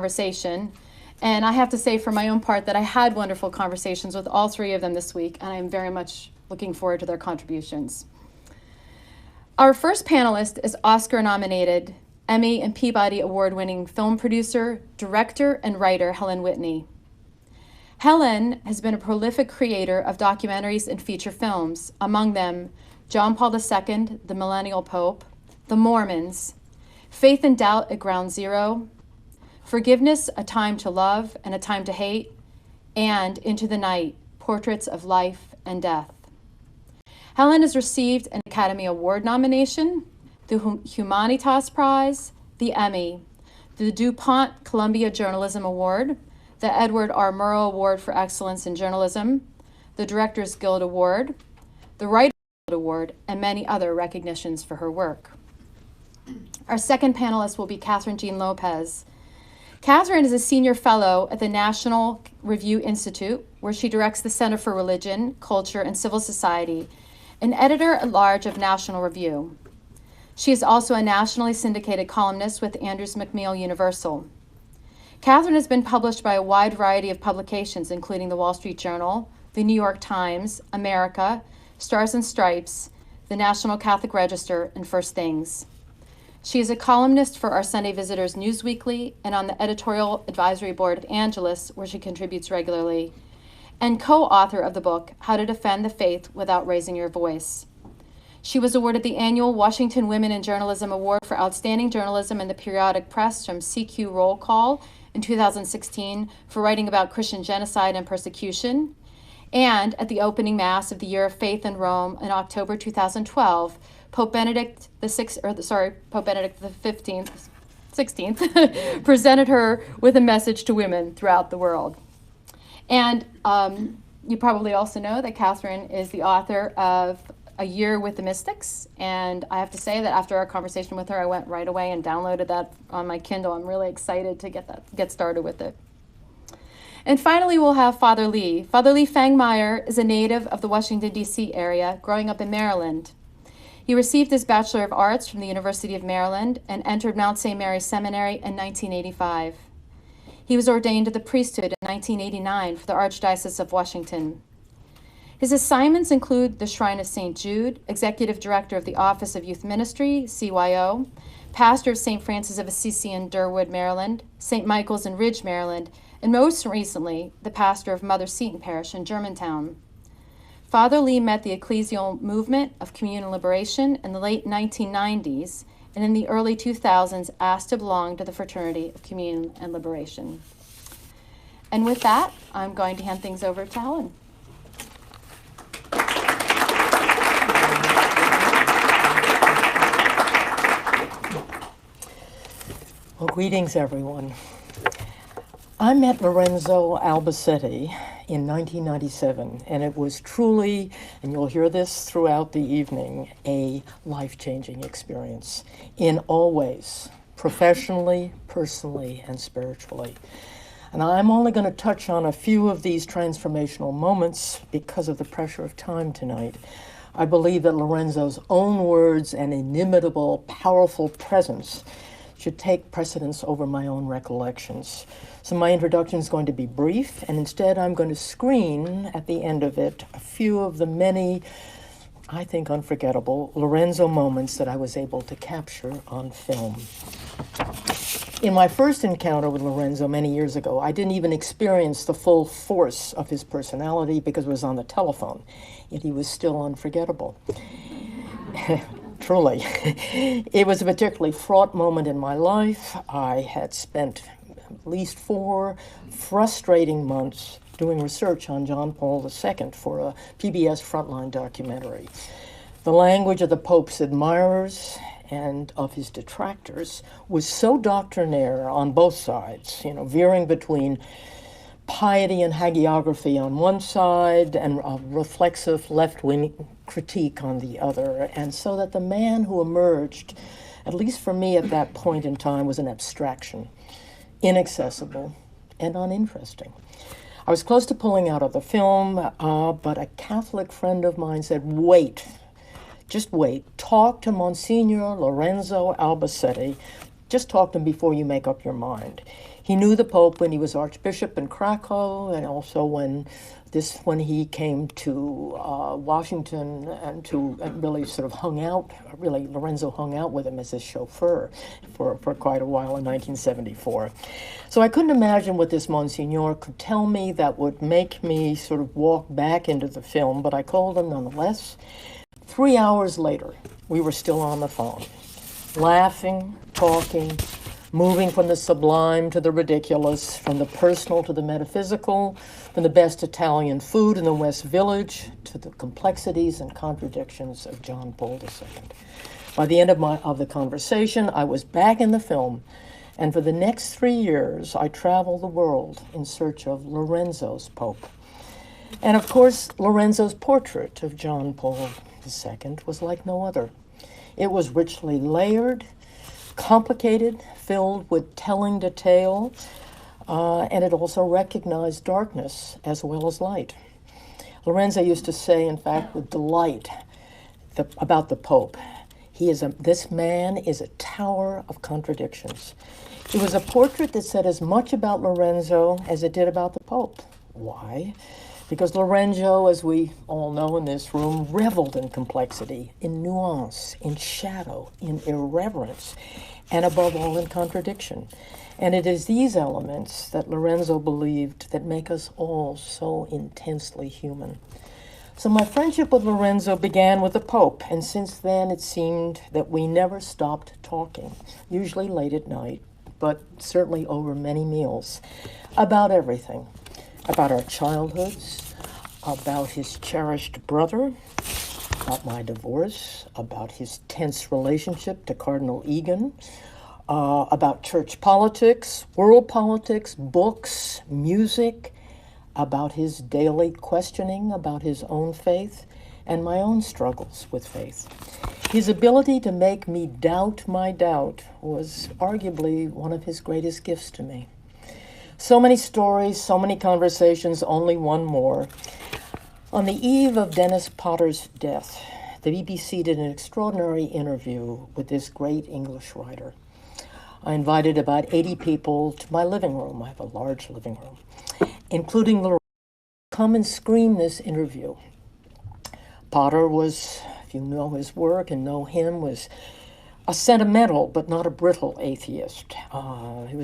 conversation. And I have to say for my own part that I had wonderful conversations with all three of them this week, and I'm very much looking forward to their contributions. Our first panelist is Oscar-nominated, Emmy and Peabody Award-winning film producer, director, and writer Helen Whitney. Helen has been a prolific creator of documentaries and feature films, among them John Paul II, The Millennial Pope, The Mormons, Faith and Doubt at Ground Zero, Forgiveness, A Time to Love and a Time to Hate, and Into the Night, Portraits of Life and Death. Helen has received an Academy Award nomination, the Humanitas Prize, the Emmy, the DuPont Columbia Journalism Award, the Edward R. Murrow Award for Excellence in Journalism, the Directors Guild Award, the Writers Guild Award, and many other recognitions for her work. Our second panelist will be Kathryn Jean Lopez. Kathryn is a senior fellow at the National Review Institute, where she directs the Center for Religion, Culture, and Civil Society, and editor-at-large of National Review. She is also a nationally syndicated columnist with Andrews McMeel Universal. Kathryn has been published by a wide variety of publications, including the Wall Street Journal, the New York Times, America, Stars and Stripes, the National Catholic Register, and First Things. She is a columnist for our Sunday Visitors Newsweekly and on the editorial advisory board at Angelus, where she contributes regularly, and co-author of the book, How to Defend the Faith Without Raising Your Voice. She was awarded the annual Washington Women in Journalism Award for Outstanding Journalism in the Periodic Press from CQ Roll Call in 2016 for writing about Christian genocide and persecution, and at the opening Mass of the Year of Faith in Rome in October 2012, Pope Benedict the 16th presented her with a message to women throughout the world. And you probably also know that Kathryn is the author of A Year with the Mystics, and I have to say that after our conversation with her, I went right away and downloaded that on my Kindle. I'm really excited to get started with it. And finally, we'll have Father Lee. Father Lee Fangmeyer is a native of the Washington, D.C. area, growing up in Maryland. He received his Bachelor of Arts from the University of Maryland and entered Mount St. Mary's Seminary in 1985. He was ordained to the priesthood in 1989 for the Archdiocese of Washington. His assignments include the Shrine of St. Jude, Executive Director of the Office of Youth Ministry, CYO, Pastor of St. Francis of Assisi in Durwood, Maryland, St. Michael's in Ridge, Maryland, and most recently, the pastor of Mother Seton Parish in Germantown. Father Lee met the ecclesial movement of communal liberation in the late 1990s, and in the early 2000s asked to belong to the Fraternity of Communion and Liberation. And with that, I'm going to hand things over to Helen. Well, greetings, everyone. I met Lorenzo Albacete in 1997, and it was truly, and you'll hear this throughout the evening, a life-changing experience in all ways, professionally, personally, and spiritually. And I'm only going to touch on a few of these transformational moments because of the pressure of time tonight. I believe that Lorenzo's own words and inimitable, powerful presence should take precedence over my own recollections. So my introduction is going to be brief, and instead I'm going to screen at the end of it a few of the many, I think, unforgettable Lorenzo moments that I was able to capture on film. In my first encounter with Lorenzo many years ago, I didn't even experience the full force of his personality because it was on the telephone, yet he was still unforgettable. Truly. It was a particularly fraught moment in my life. I had spent at least 4 frustrating months doing research on John Paul II for a PBS Frontline documentary. The language of the Pope's admirers and of his detractors was so doctrinaire on both sides, veering between piety and hagiography on one side and a reflexive left-wing critique on the other. And so that the man who emerged, at least for me at that point in time, was an abstraction, inaccessible and uninteresting. I was close to pulling out of the film, but a Catholic friend of mine said, wait, just wait, talk to Monsignor Lorenzo Albacete. Just talk to him before you make up your mind. He knew the Pope when he was Archbishop in Krakow, and also when he came to Washington and really sort of hung out. Really, Lorenzo hung out with him as his chauffeur for quite a while in 1974. So I couldn't imagine what this Monsignor could tell me that would make me sort of walk back into the film, but I called him nonetheless. 3 hours later, we were still on the phone, laughing, talking, moving from the sublime to the ridiculous, from the personal to the metaphysical, from the best Italian food in the West Village to the complexities and contradictions of John Paul II. By the end of the conversation, I was back in the film, and for the next 3 years, I traveled the world in search of Lorenzo's Pope. And of course, Lorenzo's portrait of John Paul II was like no other. It was richly layered, complicated, filled with telling detail, and it also recognized darkness as well as light. Lorenzo used to say, in fact, with delight about the Pope, this man is a tower of contradictions. It was a portrait that said as much about Lorenzo as it did about the Pope. Why? Because Lorenzo, as we all know in this room, reveled in complexity, in nuance, in shadow, in irreverence, and above all in contradiction. And it is these elements that Lorenzo believed that make us all so intensely human. So my friendship with Lorenzo began with the Pope, and since then it seemed that we never stopped talking, usually late at night, but certainly over many meals, about everything. About our childhoods, about his cherished brother, about my divorce, about his tense relationship to Cardinal Egan, about church politics, world politics, books, music, about his daily questioning about his own faith and my own struggles with faith. His ability to make me doubt my doubt was arguably one of his greatest gifts to me. So many stories, so many conversations, only one more. On the eve of Dennis Potter's death, the BBC did an extraordinary interview with this great English writer. I invited about 80 people to my living room. I have a large living room, including Lorenzo. Come and screen this interview. Potter was, if you know his work and know him, was a sentimental but not a brittle atheist. He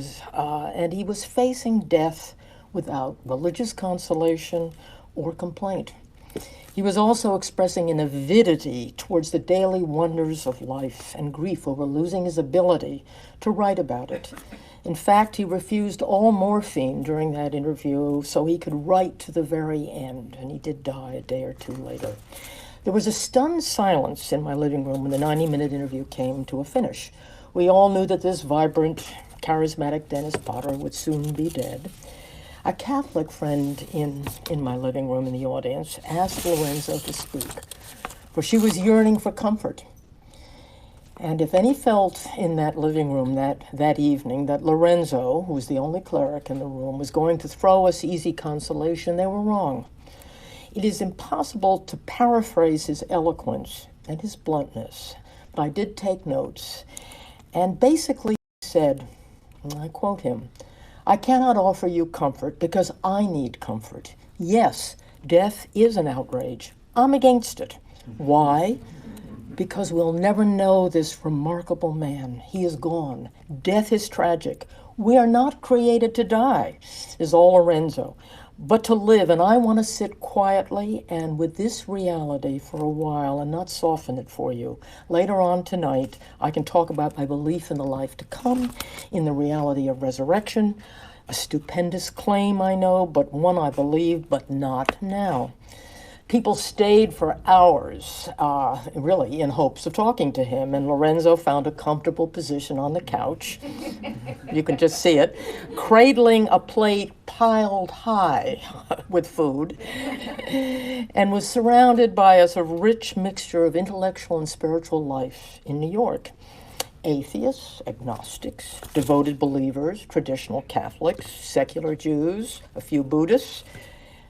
was facing death without religious consolation or complaint. He was also expressing an avidity towards the daily wonders of life and grief over losing his ability to write about it. In fact, he refused all morphine during that interview so he could write to the very end, and he did die a day or two later. There was a stunned silence in my living room when the 90-minute interview came to a finish. We all knew that this vibrant, charismatic Dennis Potter would soon be dead. A Catholic friend in my living room in the audience asked Lorenzo to speak, for she was yearning for comfort. And if any felt in that living room that evening that Lorenzo, who was the only cleric in the room, was going to throw us easy consolation, they were wrong. It is impossible to paraphrase his eloquence and his bluntness, but I did take notes. And basically he said, and I quote him, "I cannot offer you comfort because I need comfort. Yes, death is an outrage. I'm against it. Why? Because we'll never know this remarkable man. He is gone. Death is tragic. We are not created to die," is all Lorenzo, but to live. And I want to sit quietly and with this reality for a while and not soften it for you. Later on tonight, I can talk about my belief in the life to come, in the reality of resurrection, a stupendous claim, I know, but one I believe, but not now. People stayed for hours, really in hopes of talking to him, and Lorenzo found a comfortable position on the couch. You can just see it, cradling a plate piled high with food, and was surrounded by a sort of rich mixture of intellectual and spiritual life in New York. Atheists, agnostics, devoted believers, traditional Catholics, secular Jews, a few Buddhists,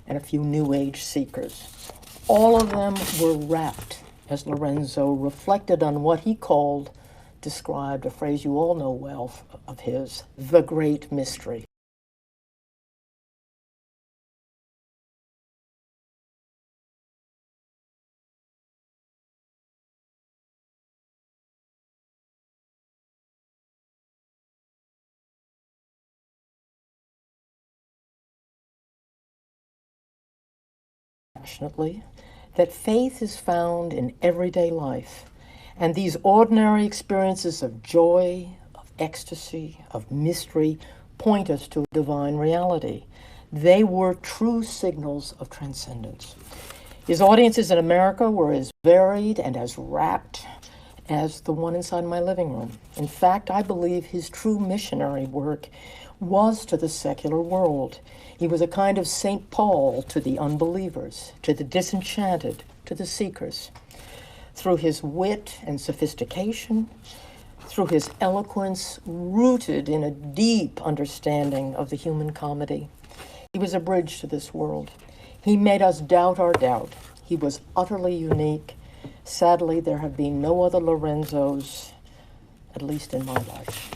and a few New Age seekers. All of them were rapt as Lorenzo reflected on what he called described a phrase you all know well of his, the great mystery. Passionately, that faith is found in everyday life, and these ordinary experiences of joy, of ecstasy, of mystery point us to a divine reality. They were true signals of transcendence. His audiences in America were as varied and as rapt as the one inside my living room. In fact, I believe his true missionary work was to the secular world. He was a kind of St. Paul to the unbelievers, to the disenchanted, to the seekers. Through his wit and sophistication, through his eloquence rooted in a deep understanding of the human comedy, he was a bridge to this world. He made us doubt our doubt. He was utterly unique. Sadly, there have been no other Lorenzos, at least in my life.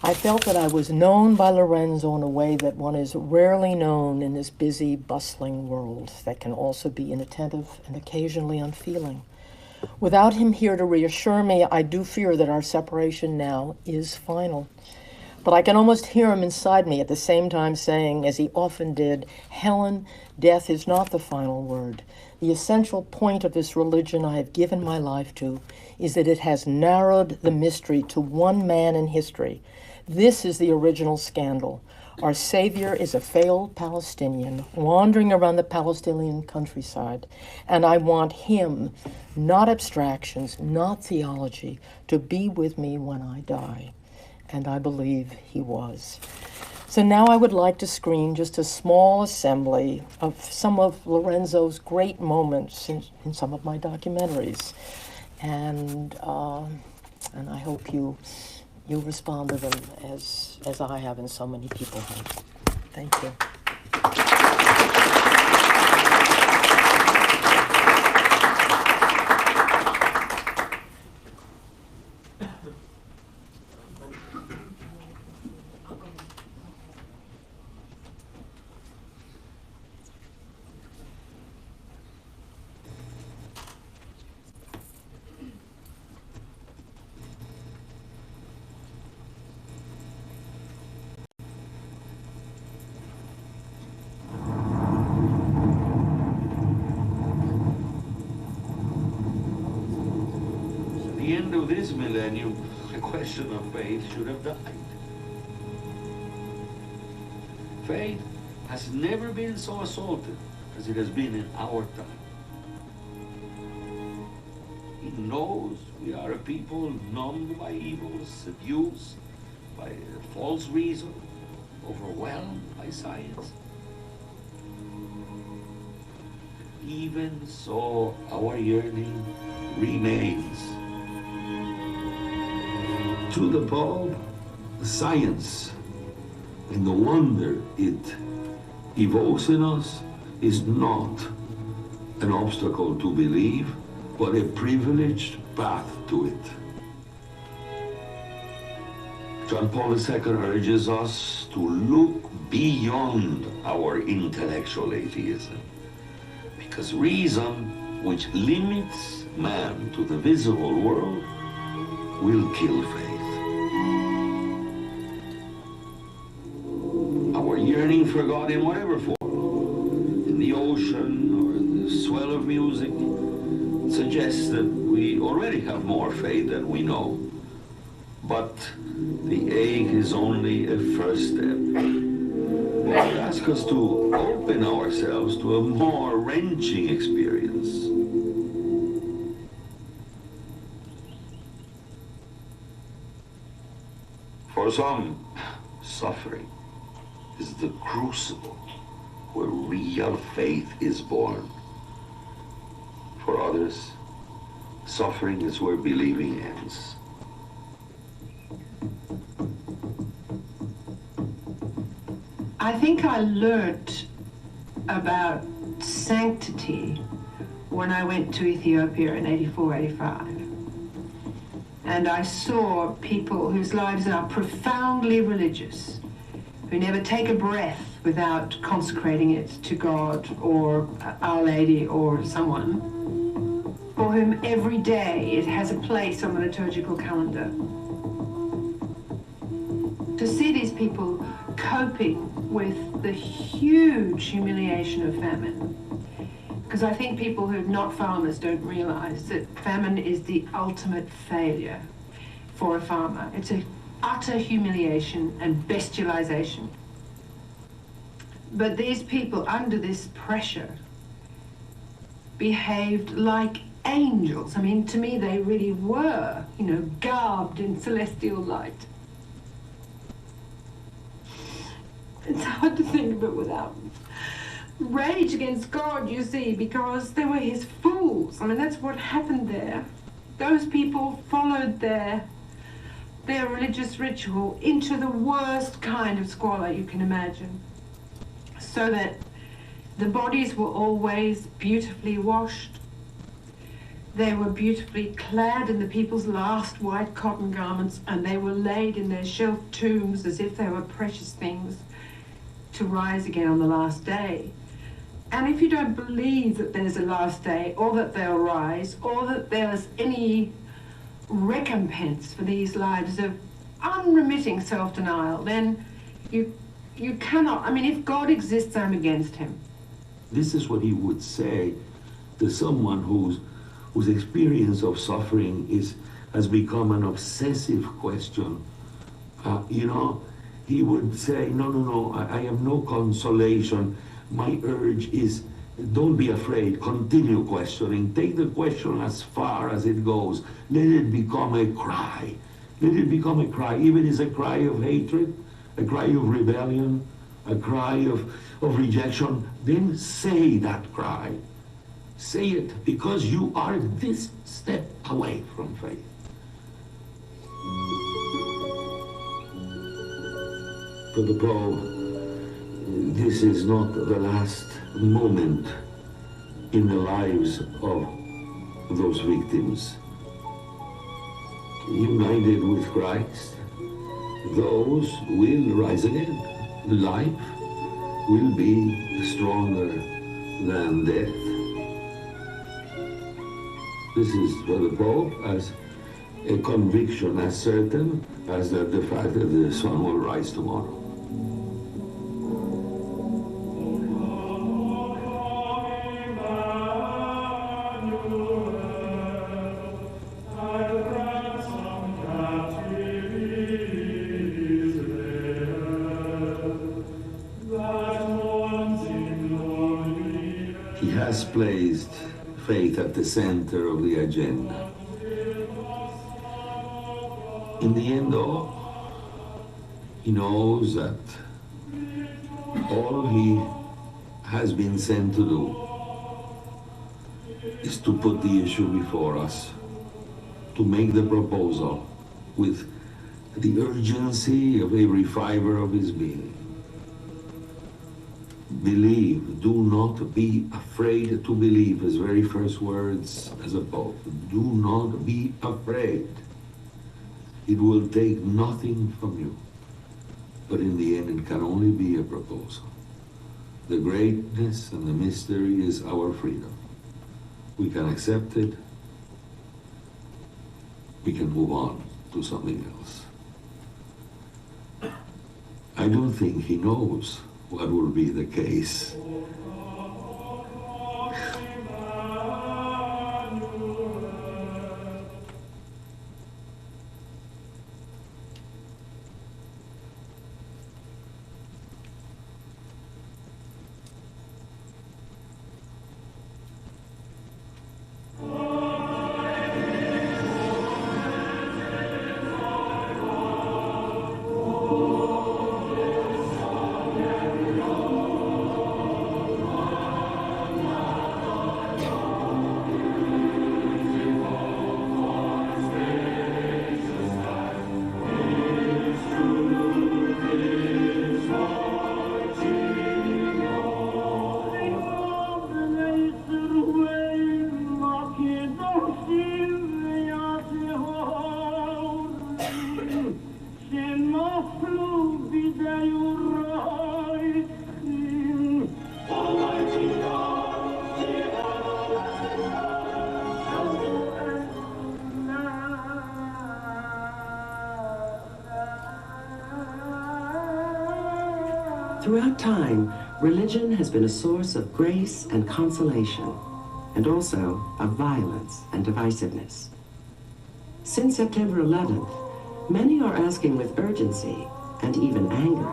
I felt that I was known by Lorenzo in a way that one is rarely known in this busy, bustling world that can also be inattentive and occasionally unfeeling. Without him here to reassure me, I do fear that our separation now is final. But I can almost hear him inside me at the same time saying, as he often did, Helen, death is not the final word. The essential point of this religion I have given my life to is that it has narrowed the mystery to one man in history. This is the original scandal. Our Savior is a failed Palestinian wandering around the Palestinian countryside, and I want him, not abstractions, not theology, to be with me when I die. And I believe he was. So now I would like to screen just a small assembly of some of Lorenzo's great moments in some of my documentaries. And I hope you respond to them as I have and so many people have. Thank you. Of this millennium, the question of faith should have died. Faith has never been so assaulted as it has been in our time. It knows we are a people numbed by evil, seduced by false reason, overwhelmed by science. Even so, our yearning remains. To the Pope, science and the wonder it evokes in us is not an obstacle to believe, but a privileged path to it. John Paul II urges us to look beyond our intellectual atheism, because reason, which limits man to the visible world, will kill faith. Our yearning for God in whatever form, in the ocean or in the swell of music, suggests that we already have more faith than we know. But the ache is only a first step. It asks us to open ourselves to a more wrenching experience. For some, suffering is the crucible where real faith is born. For others, suffering is where believing ends. I think I learned about sanctity when I went to Ethiopia in 84, 85. And I saw people whose lives are profoundly religious, who never take a breath without consecrating it to God or Our Lady or someone, for whom every day it has a place on the liturgical calendar. To see these people coping with the huge humiliation of famine, because I think people who are not farmers don't realize that famine is the ultimate failure for a farmer. It's an utter humiliation and bestialization. But these people, under this pressure, behaved like angels. I mean, to me, they really were, garbed in celestial light. It's hard to think of it without rage against God, you see, because they were his fools. I mean, that's what happened there. Those people followed their religious ritual into the worst kind of squalor you can imagine, so that the bodies were always beautifully washed. They were beautifully clad in the people's last white cotton garments, and they were laid in their shelved tombs as if they were precious things to rise again on the last day. And if you don't believe that there's a last day, or that they'll rise, or that there's any recompense for these lives of unremitting self-denial, then you cannot, I mean, if God exists, I'm against him. This is what he would say to someone whose experience of suffering has become an obsessive question. He would say, no, I have no consolation. My urge is, don't be afraid, continue questioning. Take the question as far as it goes. Let it become a cry. Let it become a cry. Even if it's a cry of hatred, a cry of rebellion, a cry of rejection, then say that cry. Say it, because you are this step away from faith. For the Pope, this is not the last moment in the lives of those victims. United with Christ, those will rise again. Life will be stronger than death. This is for the Pope as a conviction as certain as that the fact that the sun will rise tomorrow. He has placed faith at the center of the agenda. In the end, though, he knows that all he has been sent to do is to put the issue before us, to make the proposal with the urgency of every fiber of his being. Believe, do not be afraid to believe, his very first words as a pope. Do not be afraid. It will take nothing from you. But in the end, it can only be a proposal. The greatness and the mystery is our freedom. We can accept it. We can move on to something else. I don't think he knows what will be the case. Throughout time, religion has been a source of grace and consolation, and also of violence and divisiveness. Since September 11th, many are asking with urgency and even anger,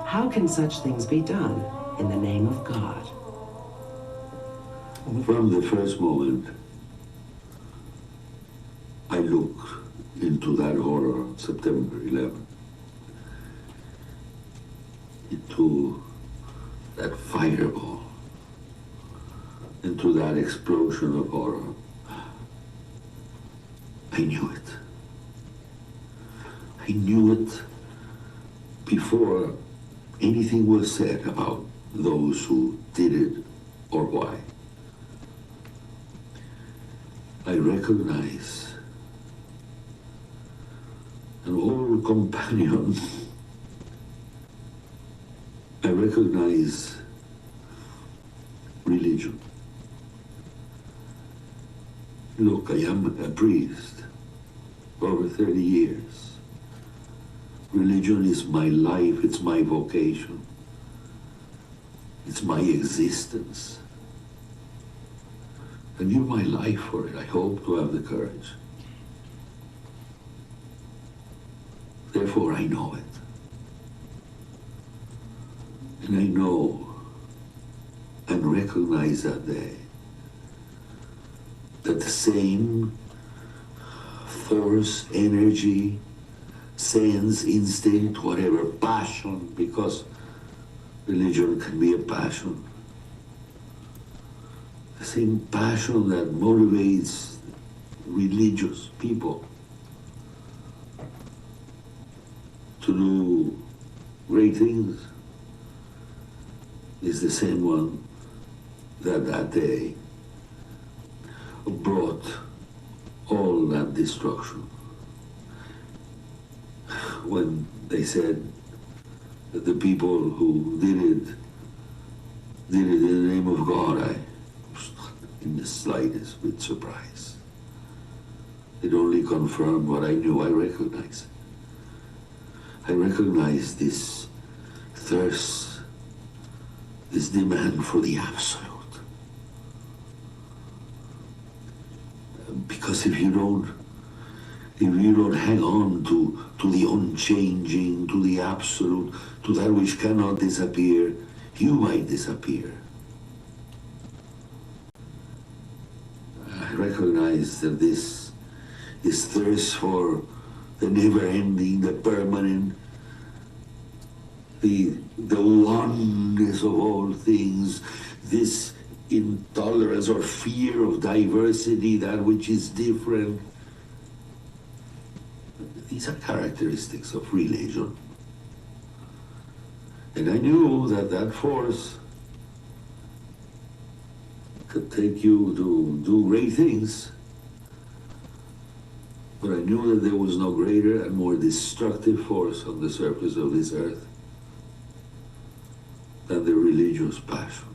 how can such things be done in the name of God? From the first moment, I looked into that horror of September 11th, into that fireball, into that explosion of horror. I knew it. I knew it before anything was said about those who did it or why. I recognize an old companion. I recognize religion. Look, I am a priest for over 30 years. Religion is my life, it's my vocation, it's my existence. I give my life for it. I hope to have the courage. Therefore, I know it. And I know and recognize that day that the same force, energy, sense, instinct, whatever, passion, because religion can be a passion. The same passion that motivates religious people to do great things is the same one that day brought all that destruction. When they said that the people who did it in the name of God, I was not in the slightest bit surprised. It only confirmed what I knew. I recognized it. I recognized this thirst, this demand for the absolute. Because if you don't hang on to the unchanging, to the absolute, to that which cannot disappear, you might disappear. I recognize that this thirst for the never-ending, the permanent, the oneness of all things, this intolerance or fear of diversity, that which is different. These are characteristics of religion. And I knew that force could take you to do great things, but I knew that there was no greater and more destructive force on the surface of this earth than the religious passion.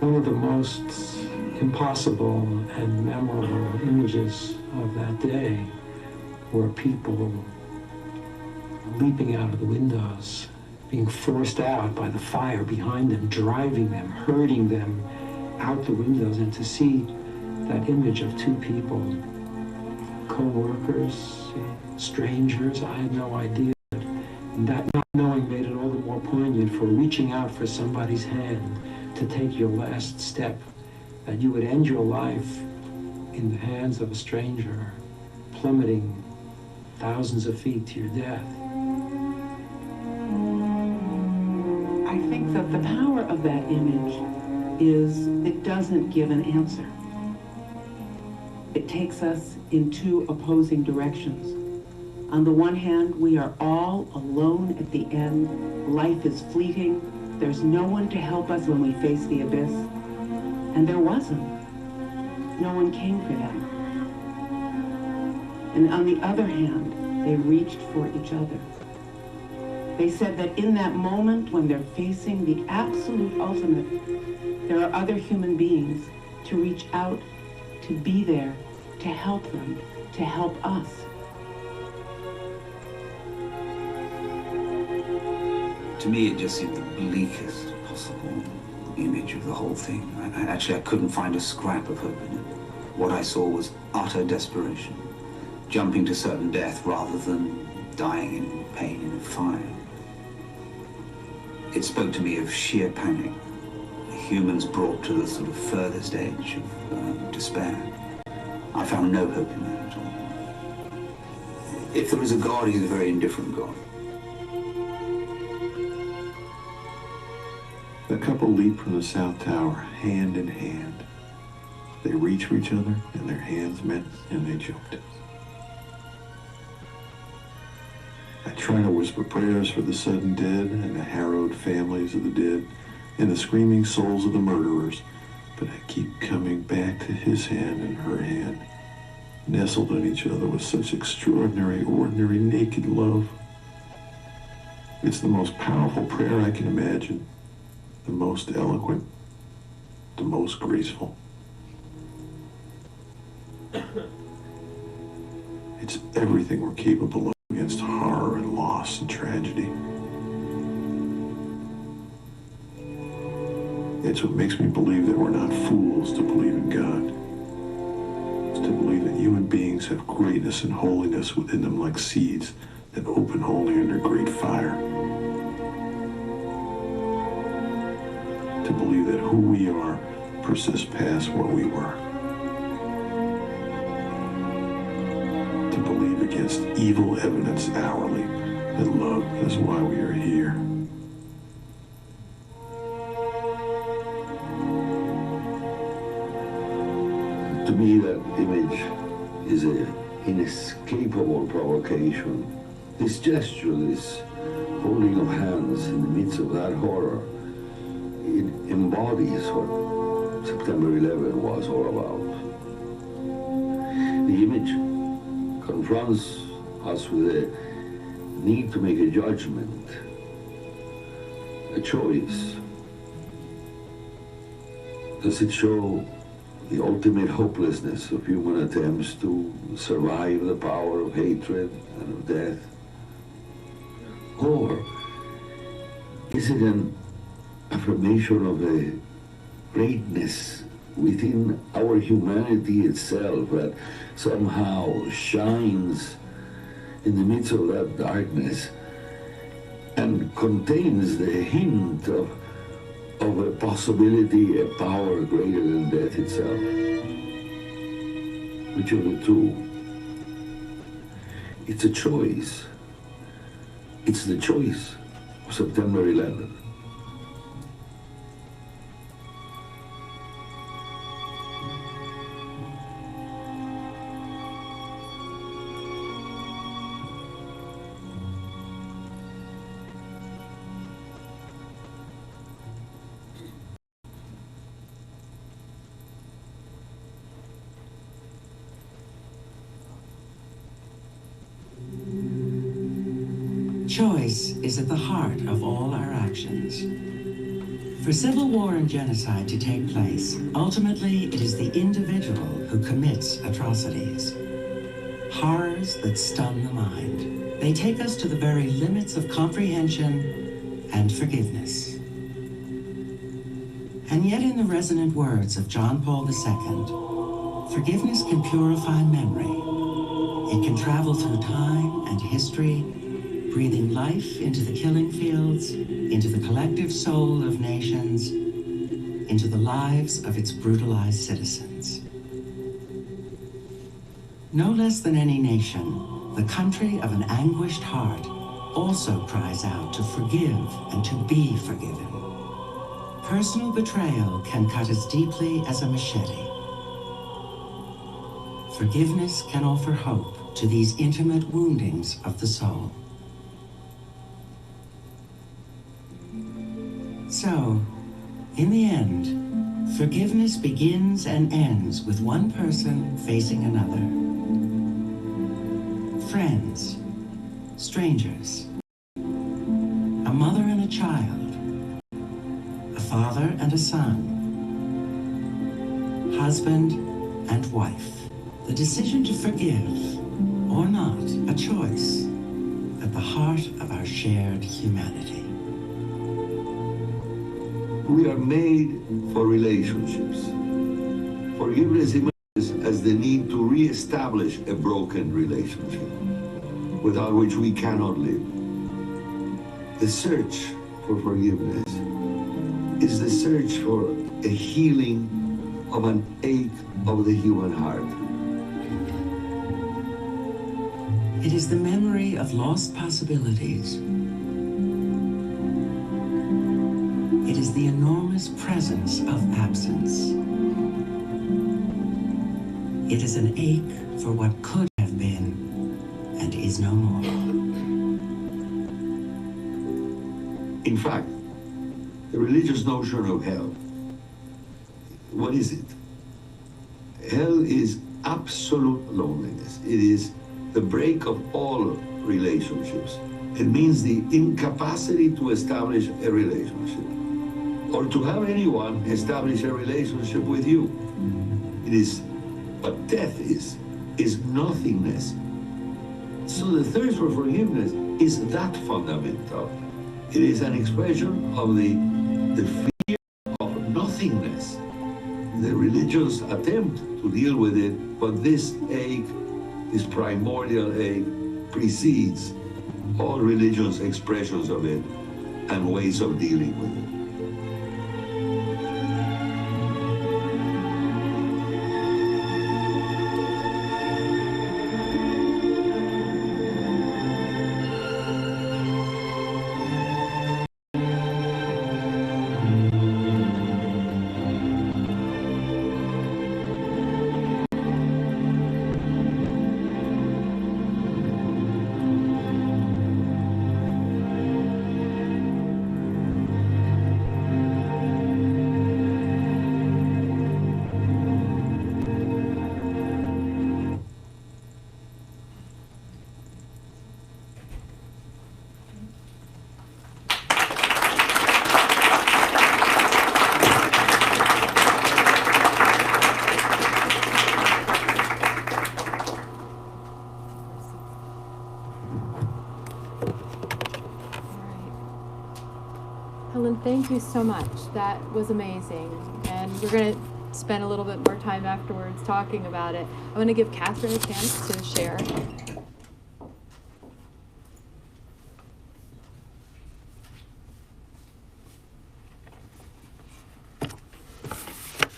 One of the most impossible and memorable images of that day were people leaping out of the windows, being forced out by the fire behind them, driving them, herding them out the windows, and to see that image of two people, co-workers, strangers, I had no idea. And that not knowing made it all the more poignant for reaching out for somebody's hand to take your last step, that you would end your life in the hands of a stranger, plummeting thousands of feet to your death. I think that the power of that image is it doesn't give an answer. It takes us in two opposing directions. On the one hand, we are all alone at the end. Life is fleeting. There's no one to help us when we face the abyss. And there wasn't. No one came for them. And on the other hand, they reached for each other. They said that in that moment when they're facing the absolute ultimate, there are other human beings to reach out, to be there, to help them, to help us. To me, it just seemed the bleakest possible image of the whole thing. I couldn't find a scrap of hope in it. What I saw was utter desperation, jumping to certain death rather than dying in pain in a fire. It spoke to me of sheer panic, humans brought to the sort of furthest edge of despair. I found no hope in that at all. If there is a God, he's a very indifferent God. The couple leap from the South Tower, hand in hand. They reach for each other, and their hands met, and they jumped. I try to whisper prayers for the sudden dead, and the harrowed families of the dead, and the screaming souls of the murderers, but I keep coming back to his hand and her hand, nestled in each other with such extraordinary, ordinary, naked love. It's the most powerful prayer I can imagine. The most eloquent, the most graceful. It's everything we're capable of against horror and loss and tragedy. It's what makes me believe that we're not fools to believe in God. It's to believe that human beings have greatness and holiness within them like seeds that open only under great fire. To believe that who we are persists past what we were. To believe against evil evidence hourly that love is why we are here. To me, that image is an inescapable provocation. This gesture, this holding of hands in the midst of that horror, it embodies what September 11 was all about. The image confronts us with a need to make a judgment, a choice. Does it show the ultimate hopelessness of human attempts to survive the power of hatred and of death? Or is it an affirmation of a greatness within our humanity itself that somehow shines in the midst of that darkness and contains the hint of a possibility, a power greater than death itself? Which of the two? It's a choice. It's the choice of September 11th. Choice is at the heart of all our actions. For civil war and genocide to take place, ultimately it is the individual who commits atrocities. Horrors that stun the mind. They take us to the very limits of comprehension and forgiveness. And yet in the resonant words of John Paul II, forgiveness can purify memory. It can travel through time and history, breathing life into the killing fields, into the collective soul of nations, into the lives of its brutalized citizens. No less than any nation, the country of an anguished heart also cries out to forgive and to be forgiven. Personal betrayal can cut as deeply as a machete. Forgiveness can offer hope to these intimate woundings of the soul. So, in the end, forgiveness begins and ends with one person facing another. Friends, strangers, a mother and a child, a father and a son, husband and wife. The decision to forgive or not, a choice at the heart of our shared humanity. We are made for relationships. Forgiveness emerges as the need to re-establish a broken relationship, without which we cannot live. The search for forgiveness is the search for a healing of an ache of the human heart. It is the memory of lost possibilities. It is the enormous presence of absence. It is an ache for what could have been and is no more. In fact, the religious notion of hell, what is it? Hell is absolute loneliness. It is the break of all relationships. It means the incapacity to establish a relationship, or to have anyone establish a relationship with you. It is what death is nothingness. So the thirst for forgiveness is that fundamental. It is an expression of the fear of nothingness. The religions attempt to deal with it, but this ache, this primordial ache, precedes all religions' expressions of it and ways of dealing with it. Helen, thank you so much. That was amazing. And we're going to spend a little bit more time afterwards talking about it. I want to give Kathryn a chance to share.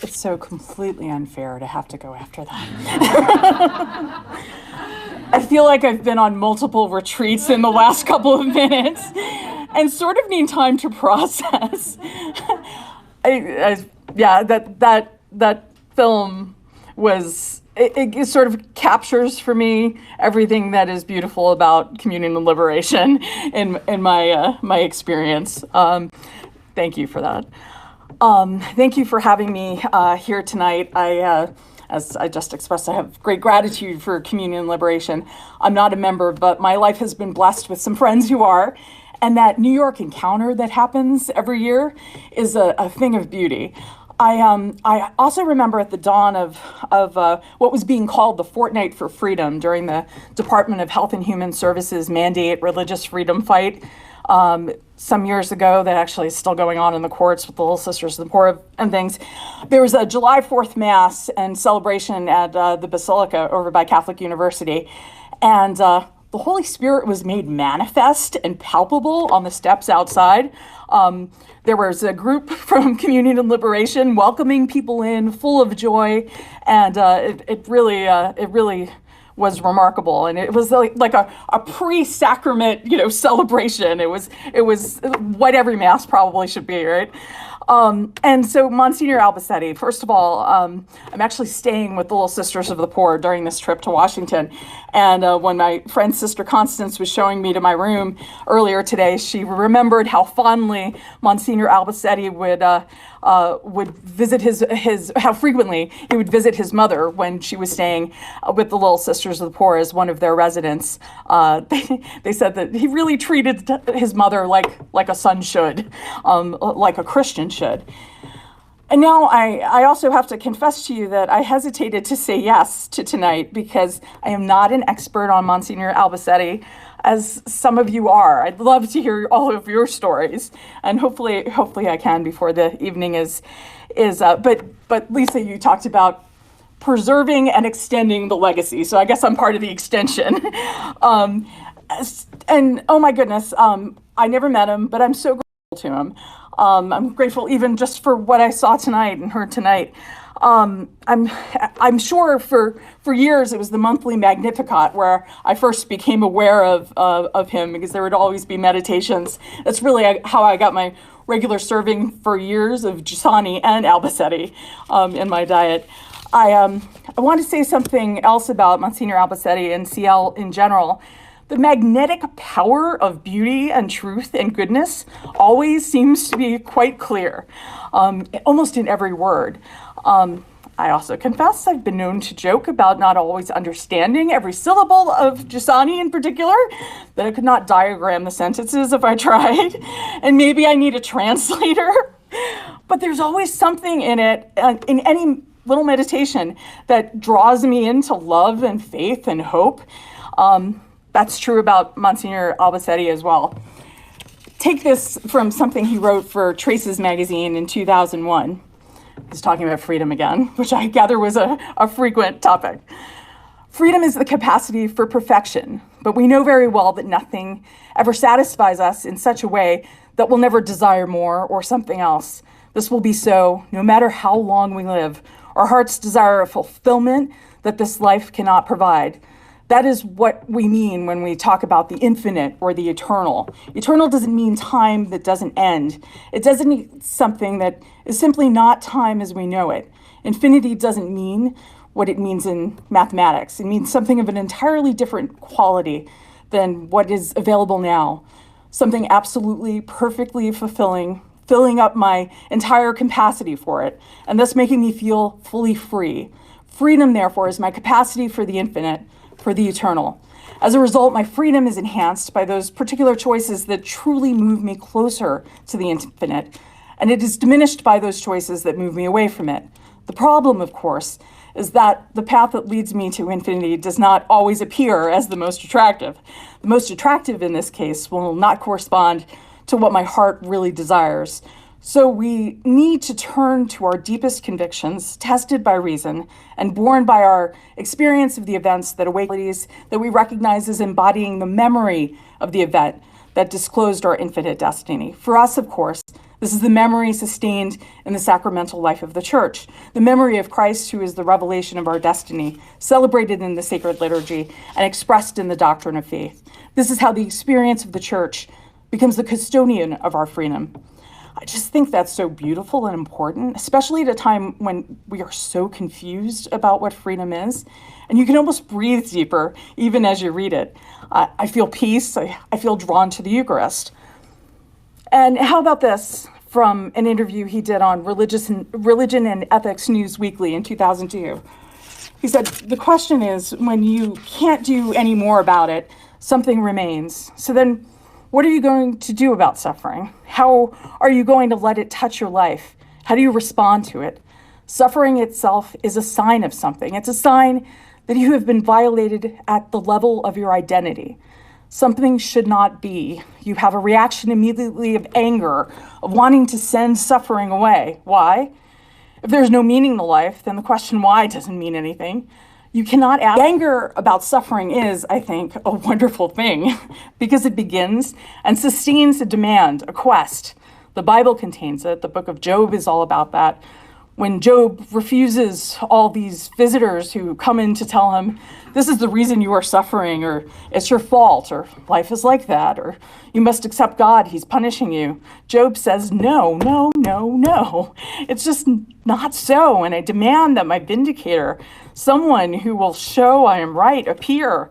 It's so completely unfair to have to go after that. I feel like I've been on multiple retreats in the last couple of minutes and sort of need time to process. That film was, it sort of captures for me everything that is beautiful about communion and liberation in my experience. Thank you for that. Thank you for having me here tonight. As I just expressed, I have great gratitude for communion and liberation. I'm not a member, but my life has been blessed with some friends who are. And that New York encounter that happens every year is a thing of beauty. I also remember at the dawn of what was being called the Fortnight for Freedom during the Department of Health and Human Services mandate religious freedom fight some years ago that actually is still going on in the courts with the Little Sisters of the Poor and things. There was a July 4th Mass and celebration at the Basilica over by Catholic University. And the Holy Spirit was made manifest and palpable on the steps outside. There was a group from Communion and Liberation welcoming people in, full of joy, and it really was remarkable. And it was like a pre-sacrament, celebration. It was what every Mass probably should be, right? And so Monsignor Albacete, first of all, I'm actually staying with the Little Sisters of the Poor during this trip to Washington. And when my friend Sister Constance was showing me to my room earlier today, she remembered how fondly Monsignor Albacete would visit how frequently he would visit his mother when she was staying with the Little Sisters of the Poor as one of their residents. They said that he really treated his mother like a son should, like a Christian should. And now I also have to confess to you that I hesitated to say yes to tonight because I am not an expert on Monsignor Albacete, as some of you are. I'd love to hear all of your stories, and hopefully I can before the evening is up. But Lisa, you talked about preserving and extending the legacy, so I guess I'm part of the extension. And oh my goodness, I never met him, but I'm so grateful to him. I'm grateful even just for what I saw tonight and heard tonight. I'm sure for years it was the monthly Magnificat where I first became aware of him, because there would always be meditations. That's really how I got my regular serving for years of Giussani and Albacete in my diet. I want to say something else about Monsignor Albacete and CL in general. The magnetic power of beauty and truth and goodness always seems to be quite clear, almost in every word. I also confess I've been known to joke about not always understanding every syllable of Giussani in particular, that I could not diagram the sentences if I tried, and maybe I need a translator. But there's always something in it, in any little meditation, that draws me into love and faith and hope. That's true about Monsignor Albacete as well. Take this from something he wrote for Traces magazine in 2001. He's talking about freedom again, which I gather was a frequent topic. Freedom is the capacity for perfection, but we know very well that nothing ever satisfies us in such a way that we'll never desire more or something else. This will be so no matter how long we live. Our hearts desire a fulfillment that this life cannot provide. That is what we mean when we talk about the infinite or the eternal. Eternal doesn't mean time that doesn't end. It doesn't mean something that is simply not time as we know it. Infinity doesn't mean what it means in mathematics. It means something of an entirely different quality than what is available now. Something absolutely, perfectly fulfilling, filling up my entire capacity for it, and thus making me feel fully free. Freedom, therefore, is my capacity for the infinite, for the eternal. As a result, my freedom is enhanced by those particular choices that truly move me closer to the infinite, and it is diminished by those choices that move me away from it. The problem, of course, is that the path that leads me to infinity does not always appear as the most attractive. The most attractive in this case will not correspond to what my heart really desires. So we need to turn to our deepest convictions, tested by reason and born by our experience of the events that await us, that we recognize as embodying the memory of the event that disclosed our infinite destiny. For us, of course, this is the memory sustained in the sacramental life of the Church, the memory of Christ, who is the revelation of our destiny, celebrated in the sacred liturgy and expressed in the doctrine of faith. This is how the experience of the Church becomes the custodian of our freedom. I just think that's so beautiful and important, especially at a time when we are so confused about what freedom is. And you can almost breathe deeper even as you read it. I feel peace. I feel drawn to the Eucharist. And how about this from an interview he did on Religion and Ethics News Weekly in 2002. He said, the question is, when you can't do any more about it, something remains. So then, what are you going to do about suffering? How are you going to let it touch your life? How do you respond to it? Suffering itself is a sign of something. It's a sign that you have been violated at the level of your identity. Something should not be. You have a reaction immediately of anger, of wanting to send suffering away. Why? If there's no meaning to life, then the question why doesn't mean anything. You cannot ask. Anger about suffering is, I think, a wonderful thing because it begins and sustains a demand, a quest. The Bible contains it. The book of Job is all about that. When Job refuses all these visitors who come in to tell him, this is the reason you are suffering, or it's your fault, or life is like that, or you must accept God, he's punishing you. Job says, no, no, no, no. It's just not so, and I demand that my vindicator, someone who will show I am right, appear.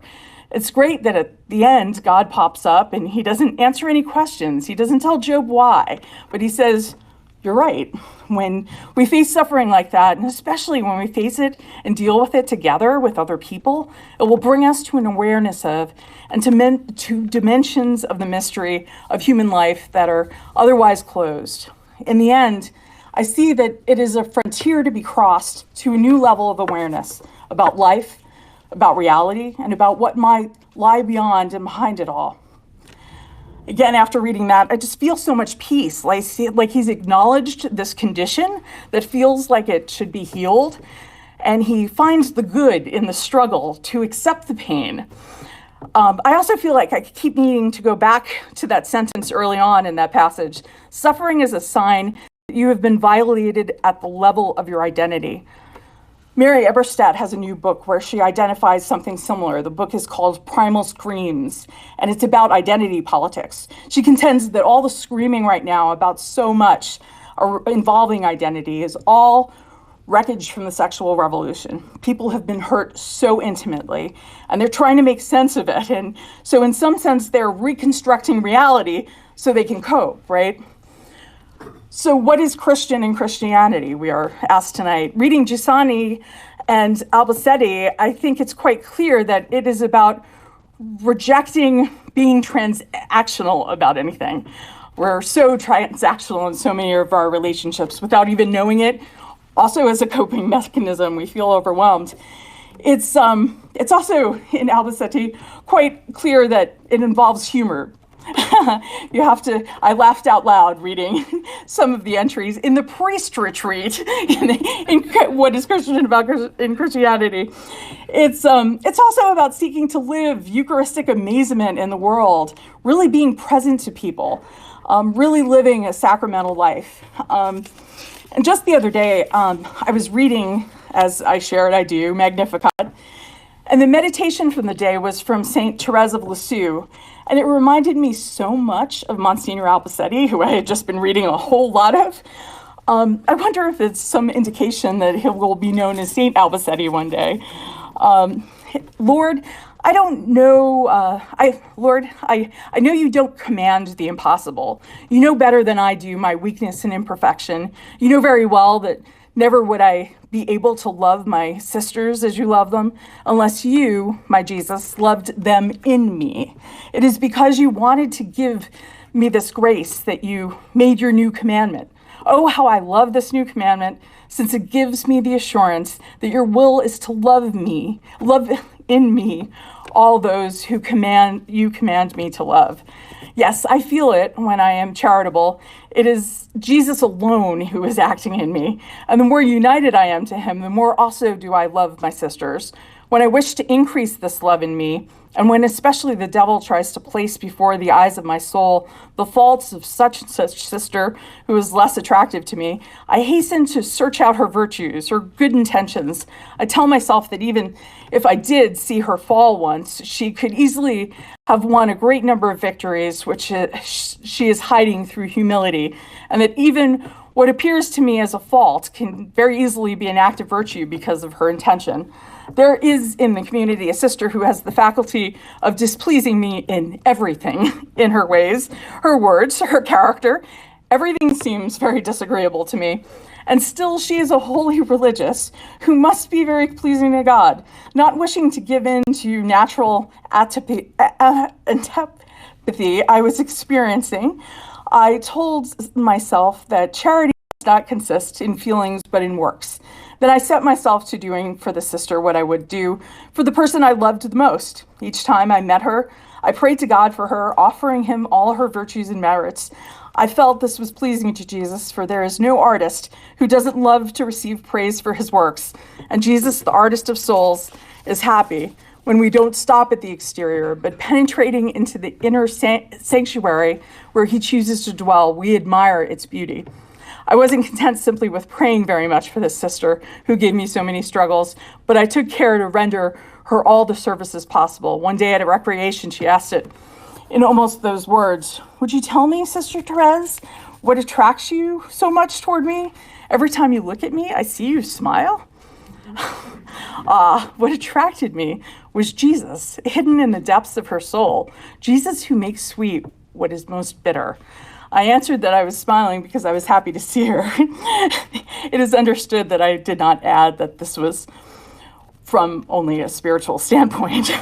It's great that at the end, God pops up and he doesn't answer any questions. He doesn't tell Job why, but he says, you're right. When we face suffering like that, and especially when we face it and deal with it together with other people, it will bring us to an awareness of and to dimensions of the mystery of human life that are otherwise closed. In the end, I see that it is a frontier to be crossed to a new level of awareness about life, about reality, and about what might lie beyond and behind it all. Again, after reading that, I just feel so much peace. Like he's acknowledged this condition that feels like it should be healed, and he finds the good in the struggle to accept the pain. I also feel like I keep needing to go back to that sentence early on in that passage. Suffering is a sign that you have been violated at the level of your identity. Mary Eberstadt has a new book where she identifies something similar. The book is called Primal Screams, and it's about identity politics. She contends that all the screaming right now about so much involving identity is all wreckage from the sexual revolution. People have been hurt so intimately, and they're trying to make sense of it. And so in some sense, they're reconstructing reality so they can cope, right? So what is Christian in Christianity, we are asked tonight. Reading Giussani and Albacete, I think it's quite clear that it is about rejecting being transactional about anything. We're so transactional in so many of our relationships without even knowing it. Also, as a coping mechanism, we feel overwhelmed. It's also, in Albacete, quite clear that it involves humor. I laughed out loud reading some of the entries in the priest retreat in what is Christian in Christianity. It's also about seeking to live Eucharistic amazement in the world, really being present to people, really living a sacramental life. And just the other day, I was reading, as I shared I do, Magnificat, and the meditation from the day was from Saint Therese of Lisieux, and it reminded me so much of Monsignor Albacete, who I had just been reading a whole lot of. I wonder if it's some indication that he will be known as Saint Albacete one day. Lord, I don't know, I know you don't command the impossible. You know better than I do my weakness and imperfection. You know very well that never would I be able to love my sisters as you love them unless you, my Jesus, loved them in me. It is because you wanted to give me this grace that you made your new commandment. Oh, how I love this new commandment, since it gives me the assurance that your will is to love in me all those who you command me to love. Yes, I feel it when I am charitable. It is Jesus alone who is acting in me. And the more united I am to him, the more also do I love my sisters. When I wish to increase this love in me, and when especially the devil tries to place before the eyes of my soul the faults of such and such sister who is less attractive to me, I hasten to search out her virtues, her good intentions. I tell myself that even if I did see her fall once, she could easily have won a great number of victories, which she is hiding through humility, and that even what appears to me as a fault can very easily be an act of virtue because of her intention. There is in the community a sister who has the faculty of displeasing me in everything, in her ways, her words, her character. Everything seems very disagreeable to me. And still she is a holy religious who must be very pleasing to God, not wishing to give in to natural antipathy I was experiencing. I told myself that charity does not consist in feelings but in works. Then I set myself to doing for the sister what I would do for the person I loved the most. Each time I met her, I prayed to God for her, offering him all her virtues and merits. I felt this was pleasing to Jesus, for there is no artist who doesn't love to receive praise for his works. And Jesus, the artist of souls, is happy when we don't stop at the exterior, but penetrating into the inner sanctuary where he chooses to dwell, we admire its beauty. I wasn't content simply with praying very much for this sister who gave me so many struggles, but I took care to render her all the services possible. One day at a recreation, she asked it in almost those words, "Would you tell me, Sister Therese, what attracts you so much toward me? Every time you look at me, I see you smile." What attracted me was Jesus, hidden in the depths of her soul, Jesus who makes sweet what is most bitter. I answered that I was smiling because I was happy to see her. It is understood that I did not add that this was from only a spiritual standpoint.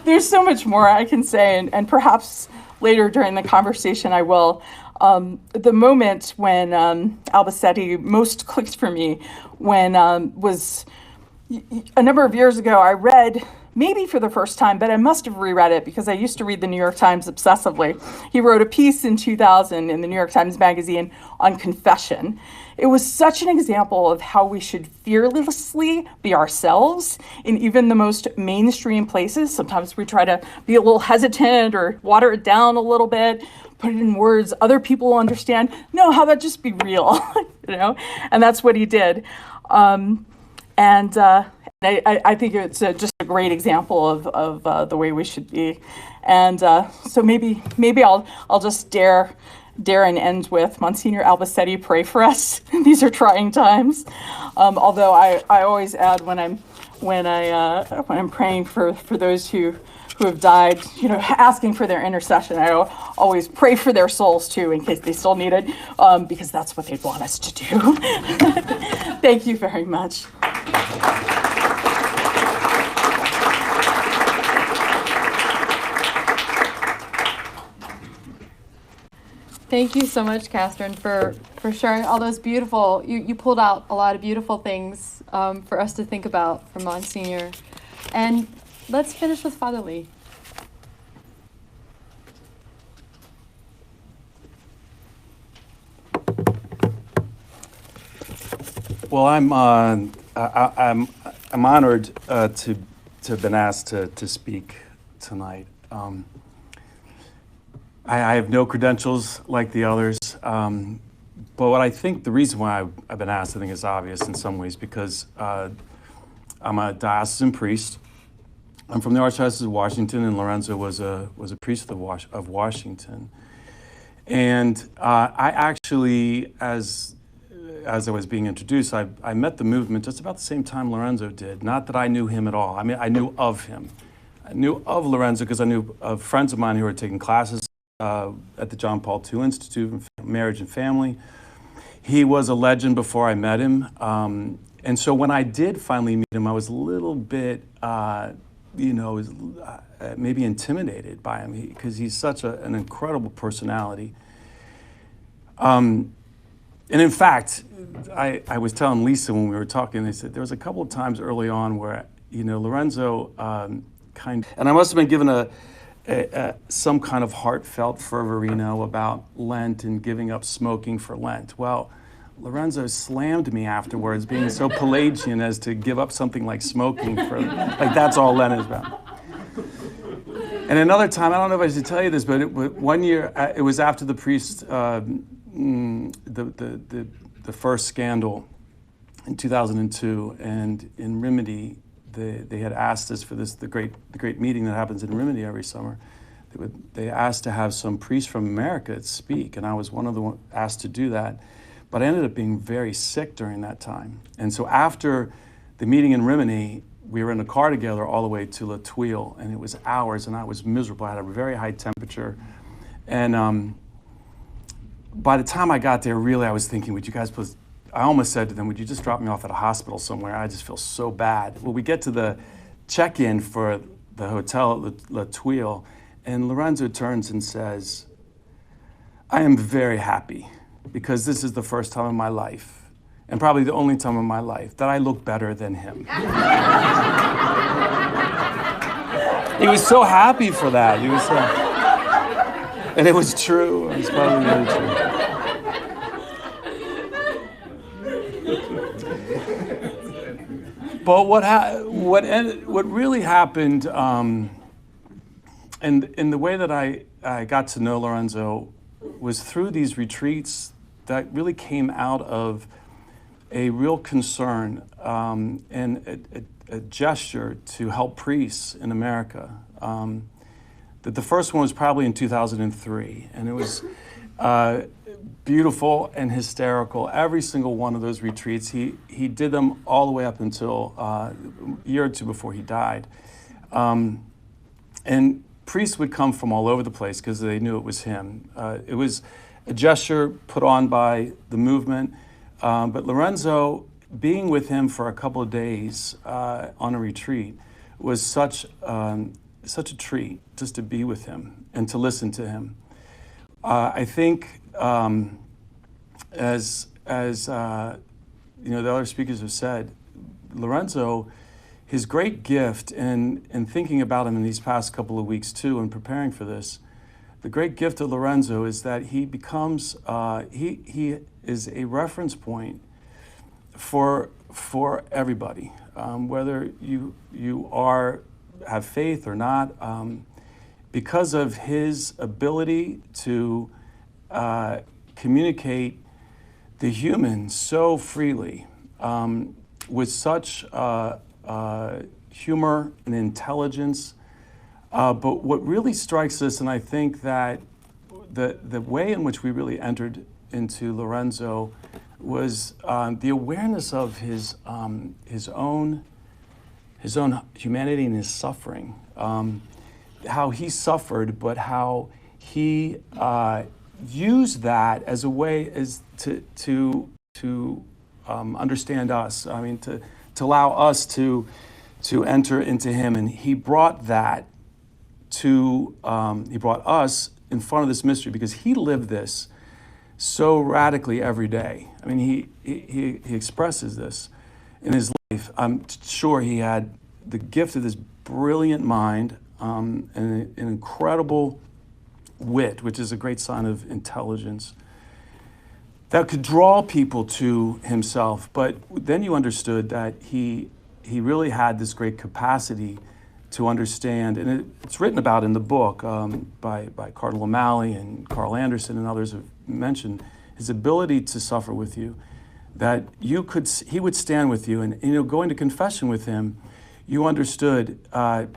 There's so much more I can say, and perhaps later during the conversation I will. The moment when Albacete most clicked for me when was a number of years ago. I read, maybe for the first time, but I must have reread it because I used to read the New York Times obsessively. He wrote a piece in 2000 in the New York Times Magazine on confession. It was such an example of how we should fearlessly be ourselves in even the most mainstream places. Sometimes we try to be a little hesitant or water it down a little bit, put it in words other people will understand. No, how about just be real, And that's what he did. I think it's just a great example of the way we should be. And so maybe I'll just dare and end with Monsignor Albacete, pray for us. These are trying times. Although I always add when I'm praying for those who have died, asking for their intercession, I always pray for their souls too, in case they still need it, because that's what they'd want us to do. Thank you very much. Thank you so much, Kathryn, for sharing all those beautiful, you pulled out a lot of beautiful things for us to think about from Monsignor. And let's finish with Father Lee. Well, I'm honored to have been asked to speak tonight. I have no credentials like the others, but what I think the reason why I've been asked, I think, is obvious in some ways, because I'm a diocesan priest. I'm from the Archdiocese of Washington, and Lorenzo was a priest of Washington. And I actually, as I was being introduced, I met the movement just about the same time Lorenzo did. Not that I knew him at all. I mean, I knew of him. I knew of Lorenzo because I knew of friends of mine who were taking classes at the John Paul II Institute in Marriage and Family. He was a legend before I met him. And so when I did finally meet him, I was a little bit, maybe intimidated by him because he's such an incredible personality. And in fact, I was telling Lisa when we were talking, they said there was a couple of times early on where, Lorenzo and I must have been given some kind of heartfelt fervorino about Lent and giving up smoking for Lent. Well, Lorenzo slammed me afterwards, being so Pelagian as to give up something like smoking for, that's all Lent is about. And another time, I don't know if I should tell you this, but one year, it was after the priest, the first scandal in 2002, and in Rimini, they had asked us for the great meeting that happens in Rimini every summer. They asked to have some priests from America speak, and I was one of the ones asked to do that. But I ended up being very sick during that time. And so after the meeting in Rimini, we were in a car together all the way to La Tuile, and it was hours, and I was miserable. I had a very high temperature. And by the time I got there, really, I was thinking, would you guys please, I almost said to them, would you just drop me off at a hospital somewhere? I just feel so bad. Well, we get to the check-in for the hotel at La Tuile, and Lorenzo turns and says, I am very happy because this is the first time in my life, and probably the only time in my life, that I look better than him. He was so happy for that. He was so, and it was true. It was probably really true. But what really happened, and in the way that I got to know Lorenzo was through these retreats that really came out of a real concern and a gesture to help priests in America. That the first one was probably in 2003, and it was beautiful and hysterical. Every single one of those retreats, he did them all the way up until a year or two before he died. And priests would come from all over the place because they knew it was him. It was a gesture put on by the movement, but Lorenzo, being with him for a couple of days on a retreat was such a treat just to be with him and to listen to him. I think as the other speakers have said, Lorenzo, his great gift, and thinking about him in these past couple of weeks too, and preparing for this, the great gift of Lorenzo is that he becomes he is a reference point for everybody, whether you have faith or not, because of his ability to communicate the human so freely, with such humor and intelligence. But what really strikes us, and I think that the way in which we really entered into Lorenzo was the awareness of his own humanity and his suffering, how he suffered, but how he used that as a way to understand us. I mean, to allow us to enter into him, and he brought that he brought us in front of this mystery because he lived this so radically every day. I mean, he expresses this in his life. I'm sure he had the gift of this brilliant mind, and an incredible wit, which is a great sign of intelligence, that could draw people to himself. But then you understood that he really had this great capacity to understand, and it's written about in the book by Cardinal O'Malley and Carl Anderson and others have mentioned his ability to suffer with you, that he would stand with you, and going to confession with him, you understood that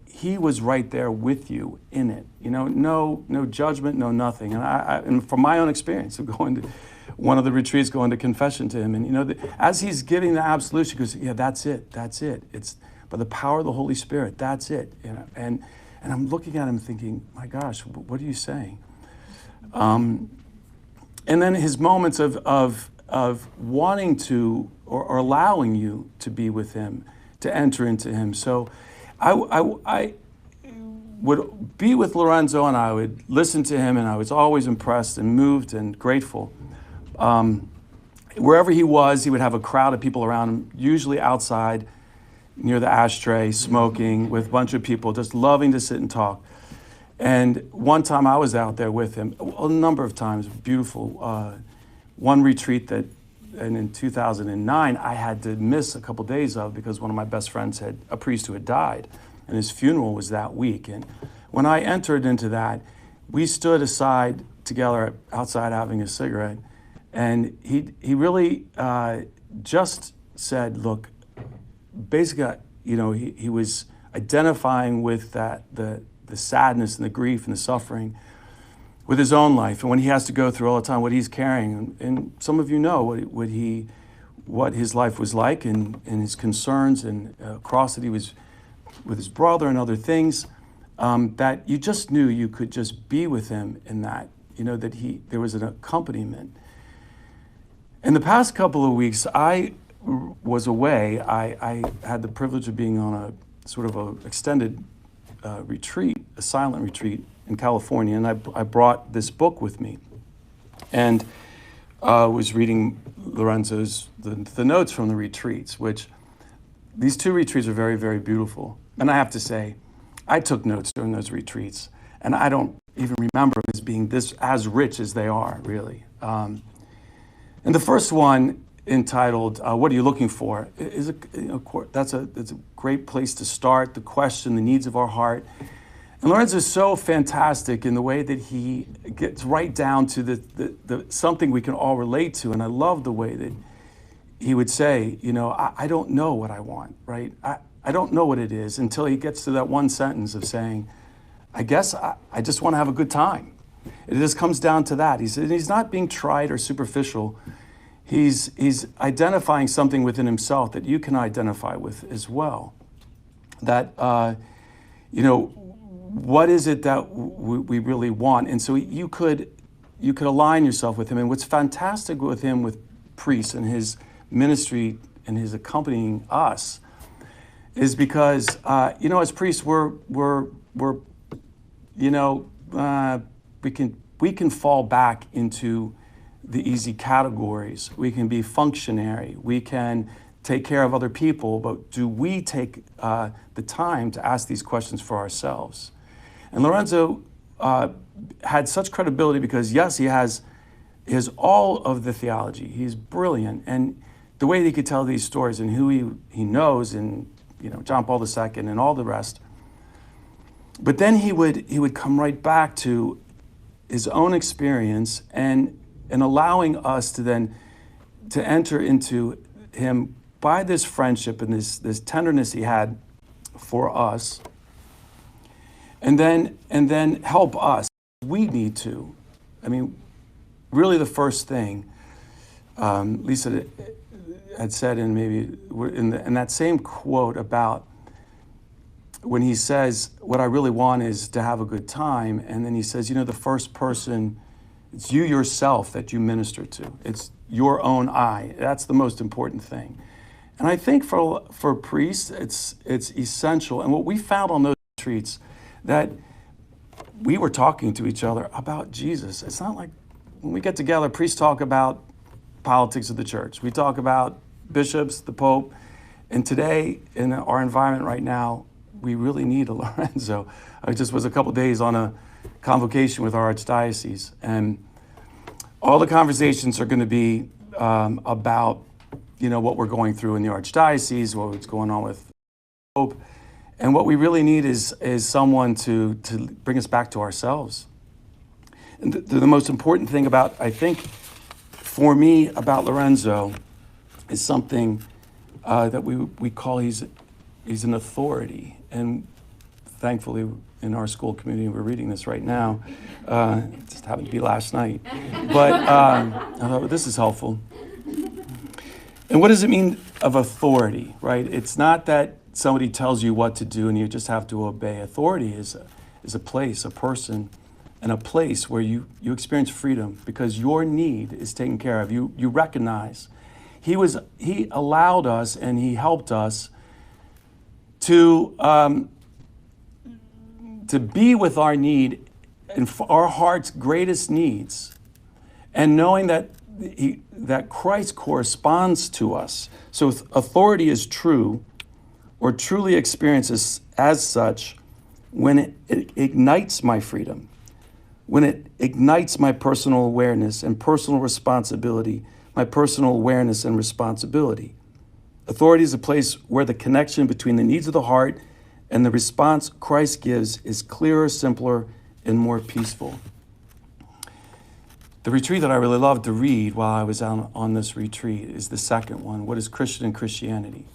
he was right there with you in it. No judgment, no nothing. And from my own experience of going to one of the retreats, going to confession to him, and as he's giving the absolution, he goes, "Yeah, that's it. It's by the power of the Holy Spirit. That's it." And I'm looking at him thinking, "My gosh, what are you saying?" And then his moments of wanting to or allowing you to be with him, to enter into him. So I would be with Lorenzo, and I would listen to him, and I was always impressed and moved and grateful. Wherever he was, he would have a crowd of people around him, usually outside near the ashtray, smoking, with a bunch of people, just loving to sit and talk. And one time I was out there with him, a number of times, beautiful. One retreat and in 2009, I had to miss a couple days of because one of my best friends had a priest who had died, and his funeral was that week. And when I entered into that, we stood aside together outside having a cigarette, and he really just said, look, basically, he was identifying with the sadness and the grief and the suffering with his own life, and when he has to go through all the time what he's carrying, and some of you know what his life was like, and his concerns and cross that he was with his brother and other things, that you just knew you could just be with him in that, that there was an accompaniment. In the past couple of weeks, I was away. I had the privilege of being on a sort of a extended retreat, a silent retreat in California, and I brought this book with me, and was reading Lorenzo's the notes from the retreats, which these two retreats are very, very beautiful. And I have to say, I took notes during those retreats, and I don't even remember them as being as rich as they are, really. And the first one, entitled "What Are You Looking For?" is that's a great place to start. The question, the needs of our heart. And Lorenzo is so fantastic in the way that he gets right down to the something we can all relate to. And I love the way that he would say, I don't know what I want, right? I don't know what it is, until he gets to that one sentence of saying, I guess I just want to have a good time. It just comes down to that. He's not being trite or superficial. He's identifying something within himself that you can identify with as well. That, what is it that we really want? And so you could align yourself with him. And what's fantastic with him, with priests and his ministry and his accompanying us, is because, as priests, we can we can fall back into the easy categories. We can be functionary. We can take care of other people, but do we take the time to ask these questions for ourselves? And Lorenzo had such credibility because, yes, he has all of the theology. He's brilliant, and the way he could tell these stories and who he knows, and John Paul II and all the rest. But then he would come right back to his own experience and allowing us to then to enter into him by this friendship and this tenderness he had for us, and then help us. We need to. I mean, really, the first thing Lisa had said, and maybe in that same quote about when he says, "What I really want is to have a good time," and then he says, the first person, it's you yourself that you minister to. It's your own I. That's the most important thing. And I think for priests, it's essential. And what we found on those retreats, that we were talking to each other about Jesus. It's not like when we get together, priests talk about politics of the church. We talk about bishops, the Pope. And today, in our environment right now, we really need a Lorenzo. I just was a couple days on a convocation with our archdiocese, and all the conversations are going to be about what we're going through in the archdiocese, what's going on with Pope, and what we really need is someone to bring us back to ourselves. And the most important thing about, I think, for me about Lorenzo is something that we call he's an authority. And thankfully, in our school community, we're reading this right now. It just happened to be last night. But I thought, this is helpful. And what does it mean of authority, right? It's not that somebody tells you what to do and you just have to obey. Authority is a place, a person, and a place where you experience freedom because your need is taken care of. You recognize. He allowed us and he helped us to be with our need and our heart's greatest needs, and knowing that Christ corresponds to us. So if authority is true or truly experiences as such when it ignites my freedom, when it ignites my personal awareness and personal responsibility, my personal awareness and responsibility. Authority is a place where the connection between the needs of the heart and the response Christ gives is clearer, simpler, and more peaceful. The retreat that I really loved to read while I was on this retreat is the second one, What is Christian in Christianity?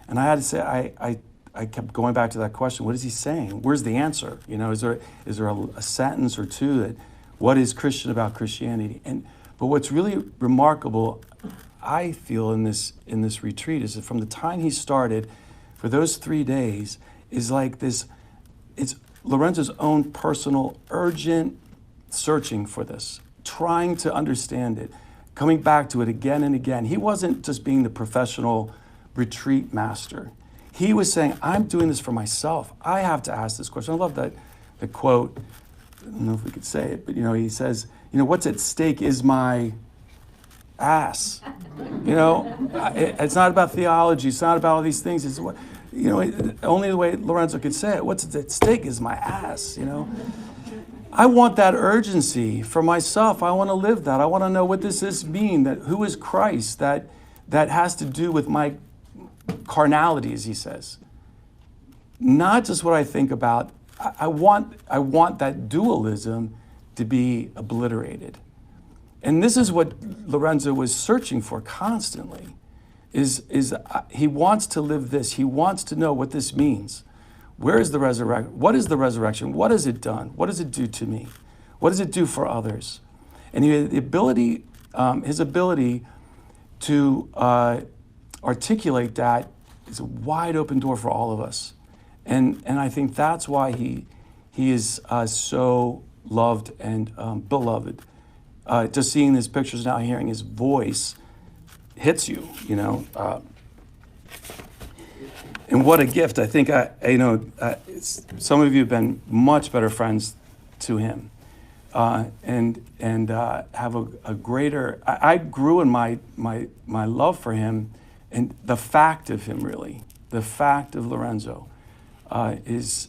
And I had to say, I kept going back to that question, what is he saying? Where's the answer? Is there a sentence or two that, what is Christian about Christianity? But what's really remarkable, I feel, in this retreat is that from the time he started, for those 3 days, is like this, it's Lorenzo's own personal, urgent searching for this, trying to understand it, coming back to it again and again. He wasn't just being the professional retreat master. He was saying, I'm doing this for myself. I have to ask this question. I love the quote. I don't know if we could say it, but he says, what's at stake is my ass. It's not about theology. It's not about all these things. It's what, only the way Lorenzo could say it. What's at stake is my ass. I want that urgency for myself. I want to live that. I want to know what does this mean? That who is Christ? That has to do with my carnality, as he says. Not just what I think about. I want that dualism to be obliterated. And this is what Lorenzo was searching for constantly, is he wants to live this. He wants to know what this means. Where is the resurrection? What is the resurrection? What has it done? What does it do to me? What does it do for others? And he had the ability, his ability to articulate that is a wide open door for all of us. And I think that's why he is so loved and beloved. Just seeing his pictures now, hearing his voice hits you, And what a gift. I think, some of you have been much better friends to him. and have a greater. I grew in my love for him, and the fact of him, really, the fact of Lorenzo, is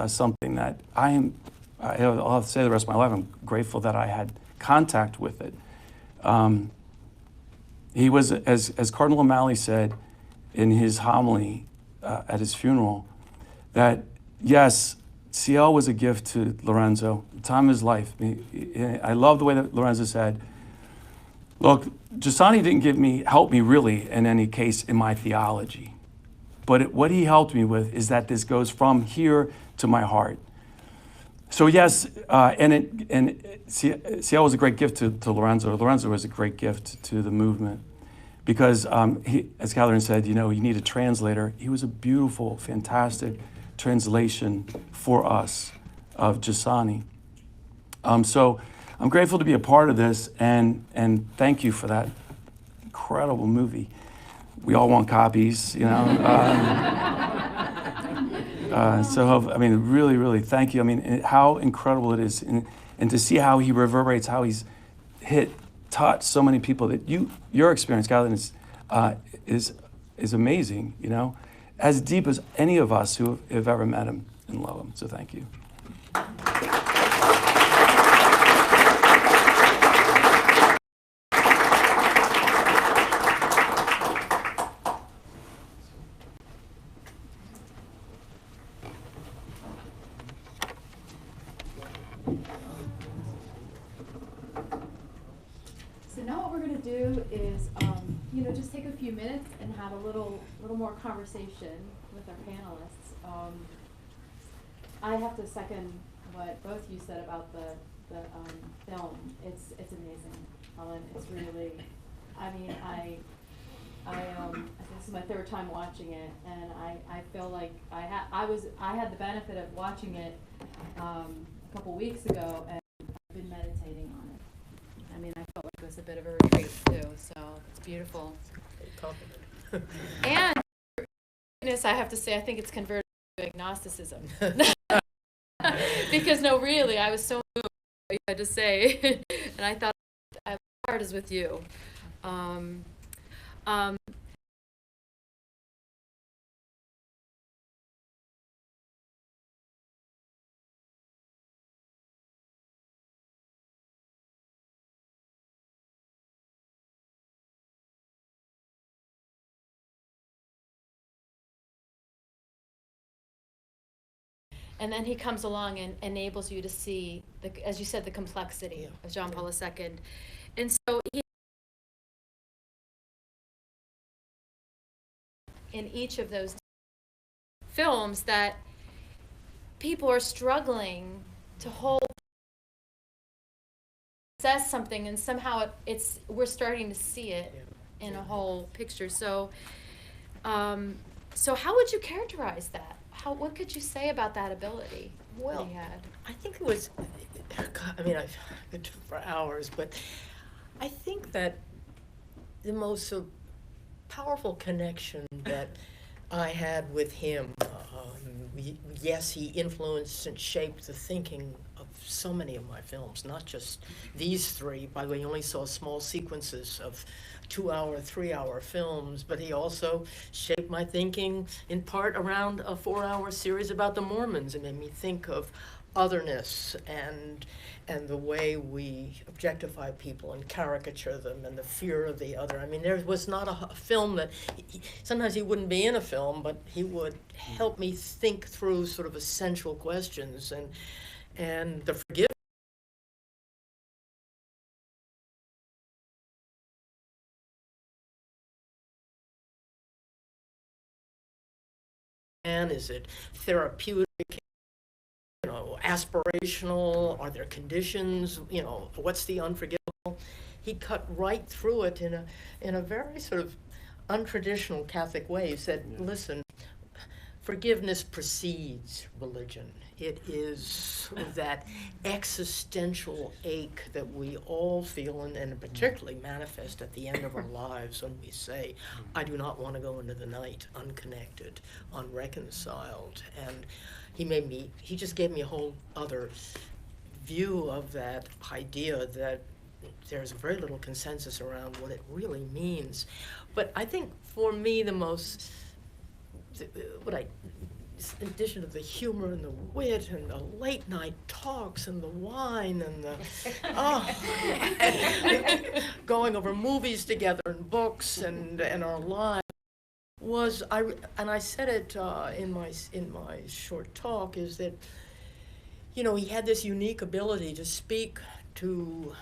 something that I'll have to say the rest of my life. I'm grateful that I had contact with it. He was, as Cardinal O'Malley said in his homily at his funeral, that yes, CL was a gift to Lorenzo, the time of his life. I love the way that Lorenzo said, look, Giussani didn't help me really in any case in my theology. But what he helped me with is that this goes from here to my heart. So yes, CL was a great gift to Lorenzo. Lorenzo was a great gift to the movement because, as Kathryn said, you need a translator. He was a beautiful, fantastic translation for us of Giussani. So I'm grateful to be a part of this, and thank you for that incredible movie. We all want copies, So, really, really, thank you. How incredible it is, and to see how he reverberates, how he's taught so many people that your experience, Kathryn, is amazing, as deep as any of us who have ever met him and love him. So thank you. So now what we're going to do is, just take a few minutes and have a little more conversation with our panelists. I have to second what both you said about the film. It's amazing, Helen. It's really, this is my third time watching it, and I feel like I had the benefit of watching it a couple weeks ago, and I've been meditating on it. I felt like it was a bit of a retreat too, so it's beautiful. And I have to say, I think it's converted to agnosticism. Because no, really, I was so moved by what you had to say, and I thought my heart is with you. And then he comes along and enables you to see, as you said, the complexity of John Paul II. And so in each of those films that people are struggling to hold, says something, and somehow we're starting to see it in a whole picture. So, so how would you characterize that? What could you say about that ability that he had? I think it was, I've been for hours, but I think that the most powerful connection that I had with him, yes, he influenced and shaped the thinking of so many of my films, not just these three. By the way, you only saw small sequences of 2-hour, 3-hour films, but he also shaped my thinking in part around a 4-hour series about the Mormons. It made me think of otherness and the way we objectify people and caricature them and the fear of the other. There was not a film that, sometimes he wouldn't be in a film, but he would help me think through sort of essential questions and the forgiveness. Is it therapeutic, aspirational? Are there conditions? What's the unforgivable? He cut right through it in a very sort of untraditional Catholic way. He said, listen, forgiveness precedes religion. It is that existential ache that we all feel and particularly manifest at the end of our lives when we say, I do not want to go into the night unconnected, unreconciled. And he just gave me a whole other view of that idea that there's very little consensus around what it really means. But I think for me the most, in addition to the humor and the wit and the late night talks and the wine and the, going over movies together and books and our lives, was, and I said it in my short talk, is that, you know, he had this unique ability to speak to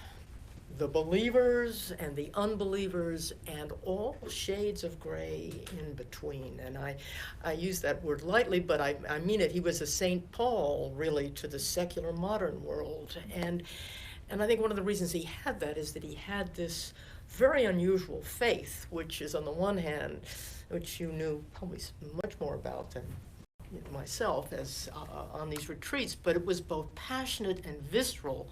the believers and the unbelievers and all shades of gray in between. And I use that word lightly, but I mean it. He was a St. Paul, really, to the secular modern world. And I think one of the reasons he had that is that he had this very unusual faith, which is, on the one hand, which you knew probably much more about than myself as on these retreats, but it was both passionate and visceral,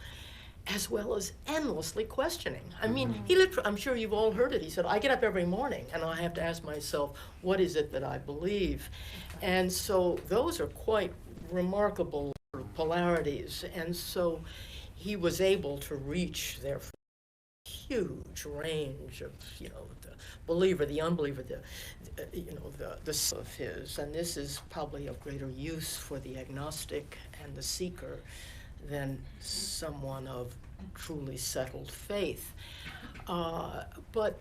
as well as endlessly questioning. I mean, he literally, I'm sure you've all heard it, he said, I get up every morning and I have to ask myself, what is it that I believe? And so those are quite remarkable polarities. And so he was able to reach their huge range of, you know, the believer, the unbeliever, the of his. And this is probably of greater use for the agnostic and the seeker than someone of truly settled faith. But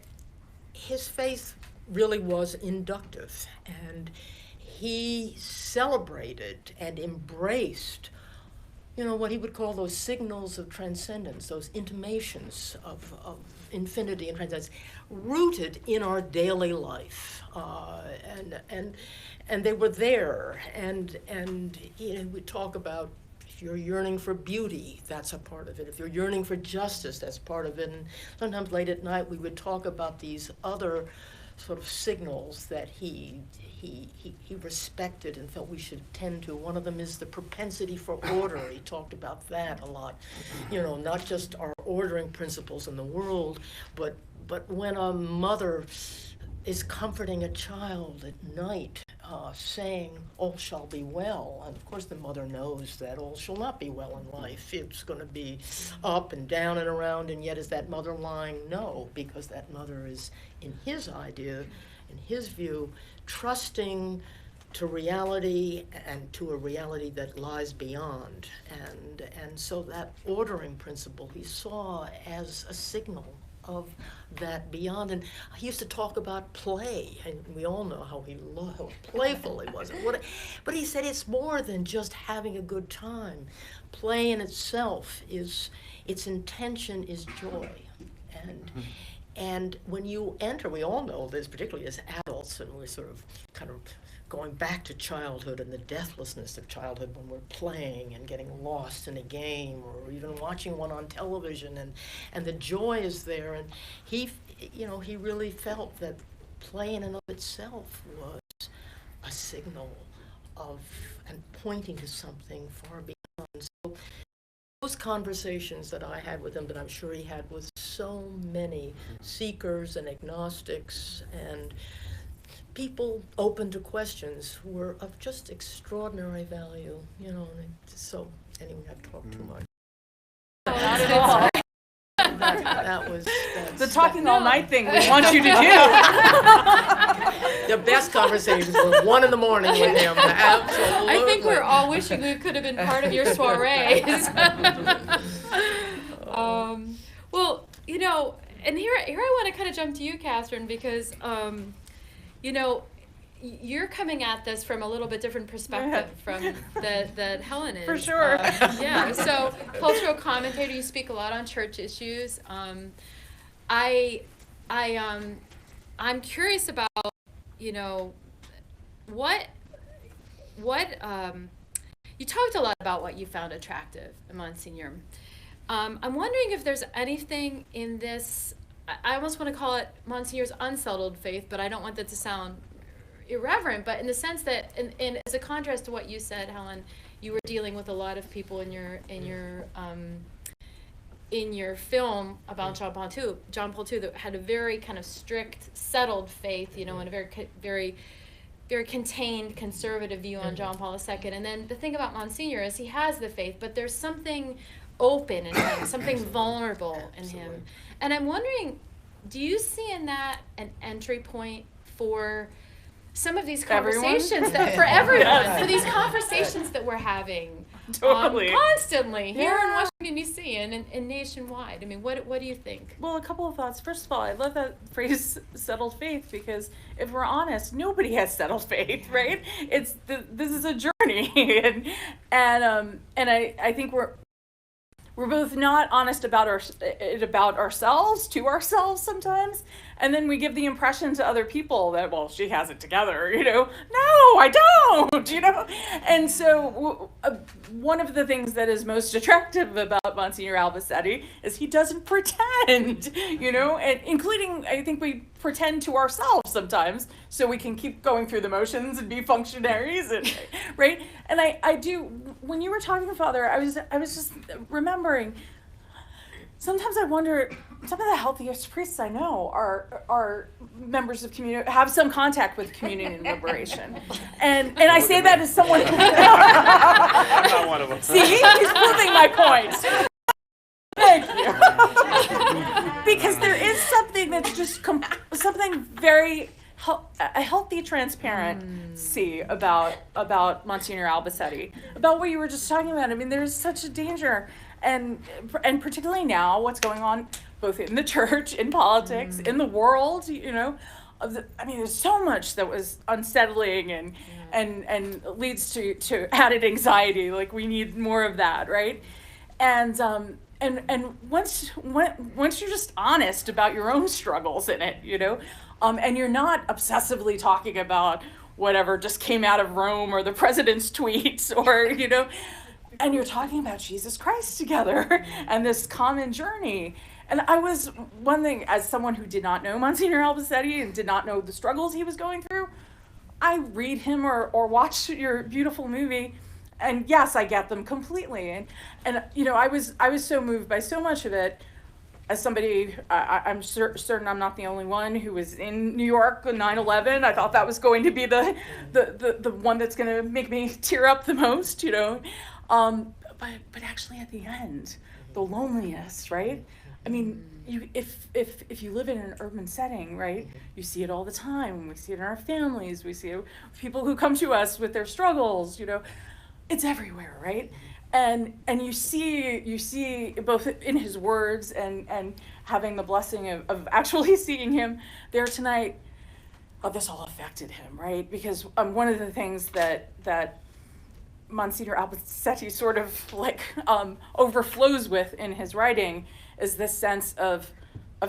his faith really was inductive, and he celebrated and embraced, you know, what he would call those signals of transcendence, those intimations of infinity and transcendence, rooted in our daily life. And they were there, and you know, we talk about, if you're yearning for beauty, that's a part of it. If you're yearning for justice, that's part of it. And sometimes late at night we would talk about these other sort of signals that he respected and felt we should tend to. One of them is the propensity for order. He talked about that a lot. You know, not just our ordering principles in the world, but when a mother is comforting a child at night, saying, all shall be well. And of course the mother knows that all shall not be well in life. It's going to be up and down and around, and yet is that mother lying? No, because that mother is, in his idea, in his view, trusting to reality and to a reality that lies beyond. And so that ordering principle he saw as a signal of that beyond. And he used to talk about play, and we all know how how playful he was. But he said it's more than just having a good time. Play in itself is, its intention is joy. And when you enter, we all know this, particularly as adults, and we're sort of kind of going back to childhood and the deathlessness of childhood when we're playing and getting lost in a game or even watching one on television, and the joy is there. And he, you know, he really felt that play in and of itself was a signal of, and pointing to something far beyond. So those conversations that I had with him, that I'm sure he had with so many seekers and agnostics and people open to questions, were of just extraordinary value, you know. And so anyway, I've talked too much. Not at all. That was the talking all night thing we want you to do. The best conversations were 1 a.m. with him. Absolutely. I think we're all wishing we could have been part of your soirees. Well, you know, and here I want to kind of jump to you, Kathryn, because you know, you're coming at this from a little bit different perspective from that Helen is. For sure. Yeah. So, cultural commentator, you speak a lot on church issues. I'm curious about, you know, what you talked a lot about what you found attractive, Monsignor. I'm wondering if there's anything in this. I almost want to call it Monsignor's unsettled faith, but I don't want that to sound irreverent, but in the sense that, in as a contrast to what you said, Helen, you were dealing with a lot of people in your film about John Paul II that had a very kind of strict, settled faith, you know, and a very contained, conservative view on John Paul II. And then the thing about Monsignor is he has the faith, but there's something open in him, something vulnerable in him. And I'm wondering, do you see in that an entry point for some of these conversations that for everyone, for these conversations that we're having constantly here in Washington D.C. and nationwide? I mean, what do you think? Well, a couple of thoughts. First of all, I love that phrase "settled faith" because if we're honest, nobody has settled faith, right? This is a journey, and I think we're both not honest about ourselves to ourselves sometimes, and then we give the impression to other people that, well, she has it together, No, I don't, And so one of the things that is most attractive about Monsignor Albacete is he doesn't pretend, and including, I think we pretend to ourselves sometimes so we can keep going through the motions and be functionaries, right? And I do, when you were talking, Father, I was just remembering, sometimes I wonder, some of the healthiest priests I know are members of community, have some contact with communion and liberation. And I say that as someone who... I'm not one of them. See, he's proving my point. Thank you. Because there is something that's just something very... a healthy transparency about Monsignor Albacete, about what you were just talking about. I mean, there's such a danger, and particularly now, what's going on both in the church, in politics, in the world, there's so much that was unsettling and leads to added anxiety. Like, we need more of that, right? And once you're just honest about your own struggles in it, and you're not obsessively talking about whatever just came out of Rome or the president's tweets or, and you're talking about Jesus Christ together and this common journey. And one thing, as someone who did not know Monsignor Albacete and did not know the struggles he was going through, I read him or watch your beautiful movie, and yes, I get them completely. And I was so moved by so much of it. As somebody, I'm certain I'm not the only one who was in New York on 9/11. I thought that was going to be the one that's going to make me tear up the most, But actually, at the end, the loneliness, right? I mean, if you live in an urban setting, right, you see it all the time. We see it in our families. We see people who come to us with their struggles. It's everywhere, right? And you see both in his words and having the blessing of actually seeing him there tonight. This all affected him, right? Because one of the things that Monsignor Albacete sort of overflows with in his writing is this sense of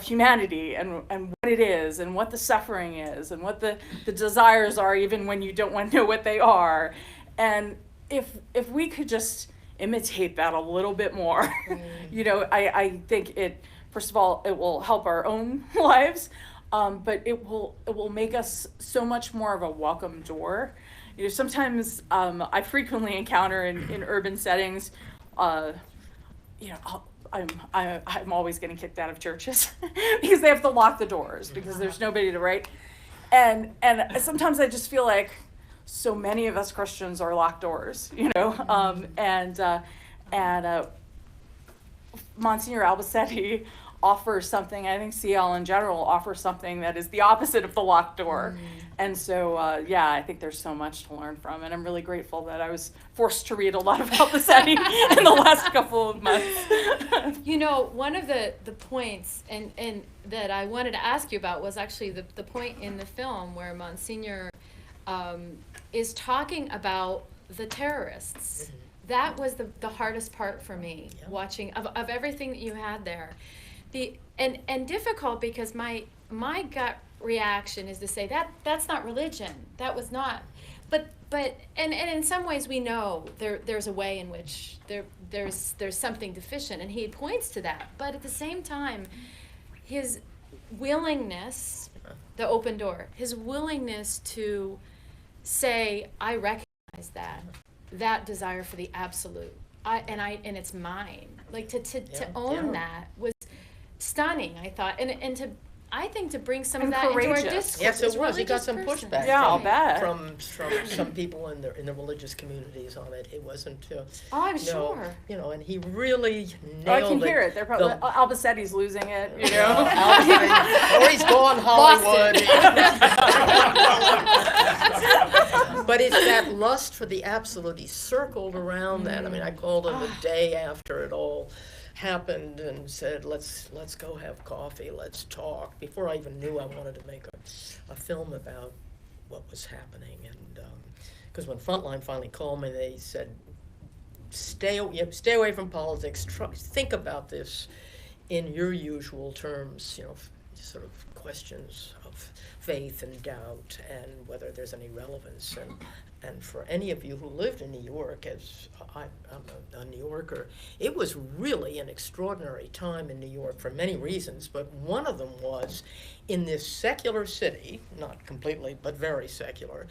humanity and what it is and what the suffering is and what the desires are, even when you don't want to know what they are. And if we could just imitate that a little bit more, I think first of all, it will help our own lives, but it will make us so much more of a welcome door. Sometimes I frequently encounter in urban settings, I'm always getting kicked out of churches because they have to lock the doors because there's nobody to write. And sometimes I just feel like so many of us Christians are locked doors, and Monsignor Albacete offers something, I think CL in general offers something that is the opposite of the locked door. And so, I think there's so much to learn from, and I'm really grateful that I was forced to read a lot of Albacete in the last couple of months. One of the points and that I wanted to ask you about was actually the point in the film where Monsignor is talking about the terrorists. That was the hardest part for me, watching of everything that you had there. And difficult because my gut reaction is to say that's not religion. That was not. But in some ways we know there's a way in which there's something deficient, and he points to that. But at the same time, his willingness, the open door, his willingness to say, I recognize that desire for the absolute, and it's mine. Like to own that was stunning, I thought, and I think to bring some of And that into our courageous. discourse. Yes, it as was. He got religious some person. pushback Yeah, I'll bet. from some people in the religious communities on it. It wasn't. Oh, I'm sure. You know, and he really nailed Oh, I can it. hear it. They're probably The- Albacete's losing it. You You know, know. or he's gone Hollywood. But it's that lust for the absolute. He circled around that. I mean, I called him the day after it all happened and said, let's go have coffee, let's talk. Before I even knew I wanted to make a film about what was happening. And because when Frontline finally called me, they said, stay away from politics. Think about this in your usual terms, you know, sort of questions of faith and doubt and whether there's any relevance. And for any of you who lived in New York, as I'm a New Yorker, it was really an extraordinary time in New York for many reasons, but one of them was in this secular city, not completely, but very secular,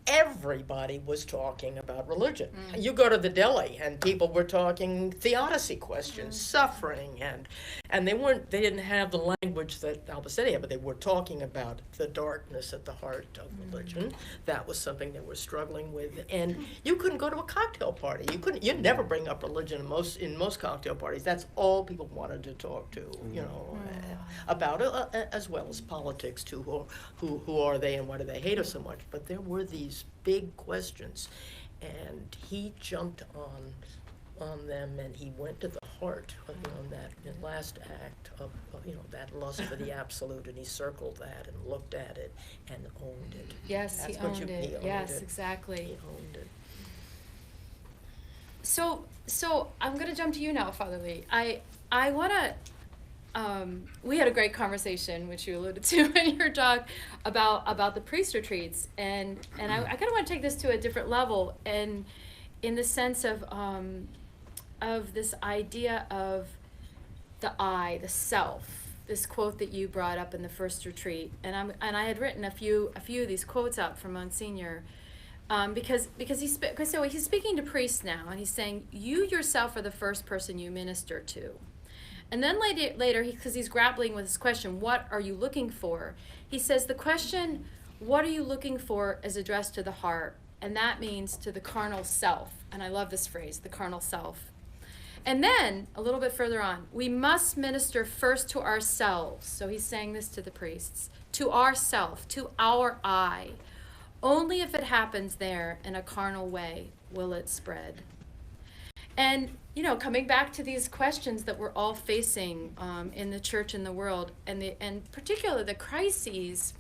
everybody was talking about religion. You go to the deli and people were talking theodicy questions, suffering, and they didn't have the language that Albacete had, but they were talking about the darkness at the heart of religion. That was something they were struggling with. And you couldn't go to a cocktail party. You'd never bring up religion in most cocktail parties. That's all people wanted to talk to, you know, about it, as well as politics too. Who are they and why do they hate us so much? But there were these big questions, and he jumped on them, and he went to the heart of, you know, that last act of you know, that lust for the absolute, and he circled that and looked at it and owned it. Yes, That's he what owned he it. owned Yes, it. exactly. He owned it. So I'm going to jump to you now, Father Lee. I want to. We had a great conversation, which you alluded to in your talk, about the priest retreats, and I kind of want to take this to a different level, and in the sense of this idea of the I, the self. This quote that you brought up in the first retreat, and I had written a few of these quotes out from Monsignor, because he's speaking to priests now, and he's saying, you yourself are the first person you minister to. And then later, because he's grappling with this question, what are you looking for? He says the question, what are you looking for, is addressed to the heart, and that means to the carnal self. And I love this phrase, the carnal self. And then, a little bit further on, we must minister first to ourselves. So he's saying this to the priests, to ourself, to our I. Only if it happens there in a carnal way will it spread. And, you know, coming back to these questions that we're all facing in the church and the world, and particularly the crises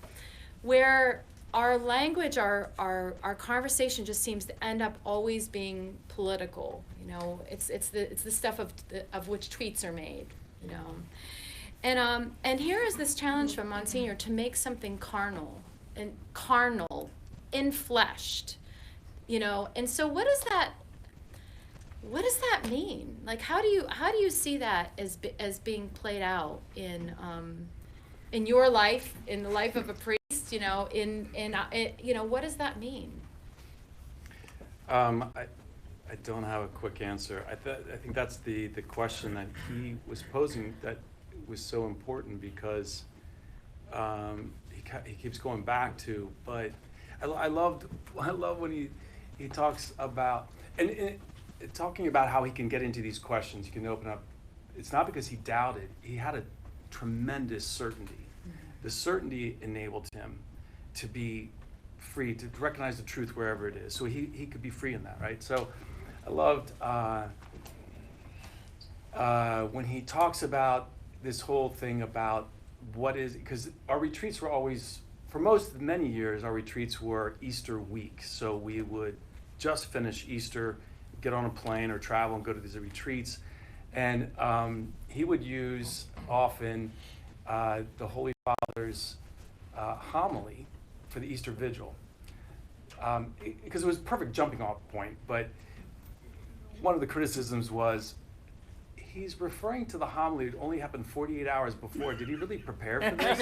where our language, our conversation just seems to end up always being political. You know, it's the stuff of which tweets are made. You know, and here is this challenge from Monsignor to make something carnal, infleshed. You know, and so what does that mean? Like, how do you see that as being played out in your life, in the life of a priest? You know, you know, what does that mean? I don't have a quick answer. I think that's the question that he was posing that was so important, because he keeps going back to. But I love when he talks about and talking about how he can get into these questions. You can open up. It's not because he doubted. He had a tremendous certainty. The certainty enabled him to be free, to recognize the truth wherever it is. So he could be free in that, right? So I loved when he talks about this whole thing about what is, because our retreats were always, for many years, our retreats were Easter week. So we would just finish Easter, get on a plane or travel and go to these retreats. And he would use often the Holy Father's homily for the Easter Vigil, because it was a perfect jumping off point. But one of the criticisms was, he's referring to the homily that only happened 48 hours before. Did he really prepare for this?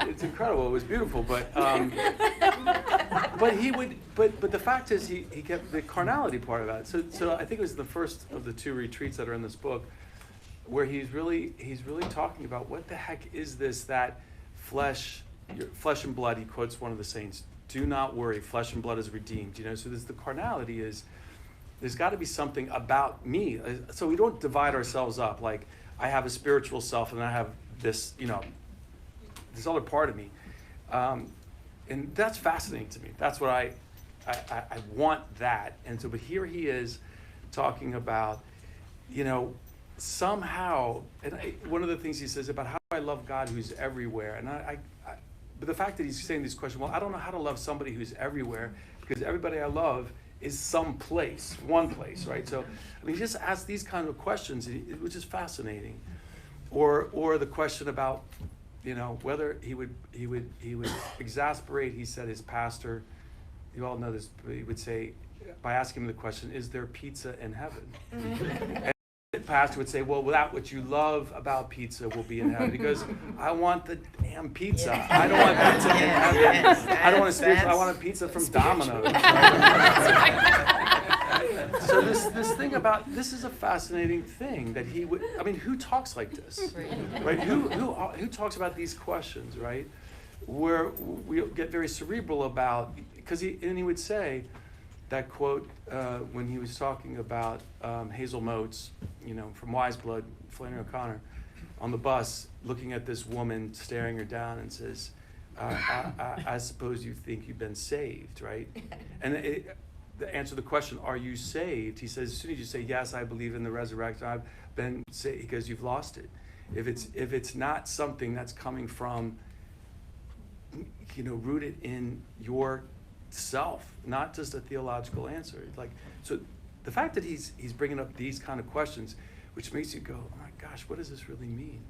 It's incredible. It was beautiful, but but he would. But the fact is, he kept the carnality part of that. So I think it was the first of the 2 retreats that are in this book, where he's really talking about what the heck is this that flesh and blood. He quotes one of the saints: "Do not worry, flesh and blood is redeemed." So there's the carnality is. There's got to be something about me. So we don't divide ourselves up. Like I have a spiritual self and I have this, this other part of me. And that's fascinating to me. That's what I want that. And so, but here he is talking about, somehow, and one of the things he says about how do I love God who's everywhere. And but the fact that he's saying this question, well, I don't know how to love somebody who's everywhere because everybody I love is one place, right? So, he just asks these kind of questions, which is fascinating. Or the question about, whether he would exasperate, he said, his pastor, you all know this, but he would say, by asking him the question, is there pizza in heaven? And the pastor would say, well, without what you love about pizza will be in heaven. He goes, I want the damn pizza. Yeah. I don't want pizza in heaven. Yes, I don't want a spiritual, I want a pizza from Domino's. So this thing about, this is a fascinating thing that he would, who talks like this, right? Who talks about these questions, right? Where we get very cerebral about, because he would say, that quote when he was talking about Hazel Motes, from Wise Blood, Flannery O'Connor, on the bus, looking at this woman, staring her down, and says, I suppose you think you've been saved, right? And to answer the question, are you saved? He says, as soon as you say, yes, I believe in the resurrection, I've been saved, because you've lost it. If it's not something that's coming from, rooted in your self, not just a theological answer. So the fact that he's bringing up these kind of questions, which makes you go, oh my gosh, what does this really mean?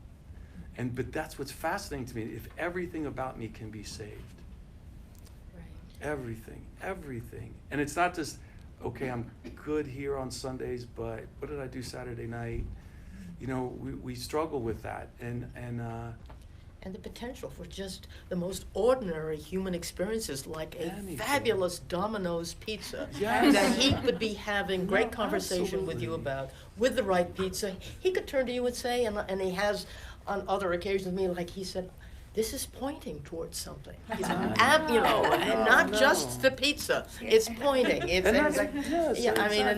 But that's what's fascinating to me. If everything about me can be saved, right. Everything, and it's not just, okay, I'm good here on Sundays, but what did I do Saturday night? We struggle with that, and the potential for just the most ordinary human experiences, like a fabulous Domino's pizza that he could be having great conversation with you about, with the right pizza. He could turn to you and say, and he has on other occasions, like he said, this is pointing towards something. And not just the pizza. It's pointing. And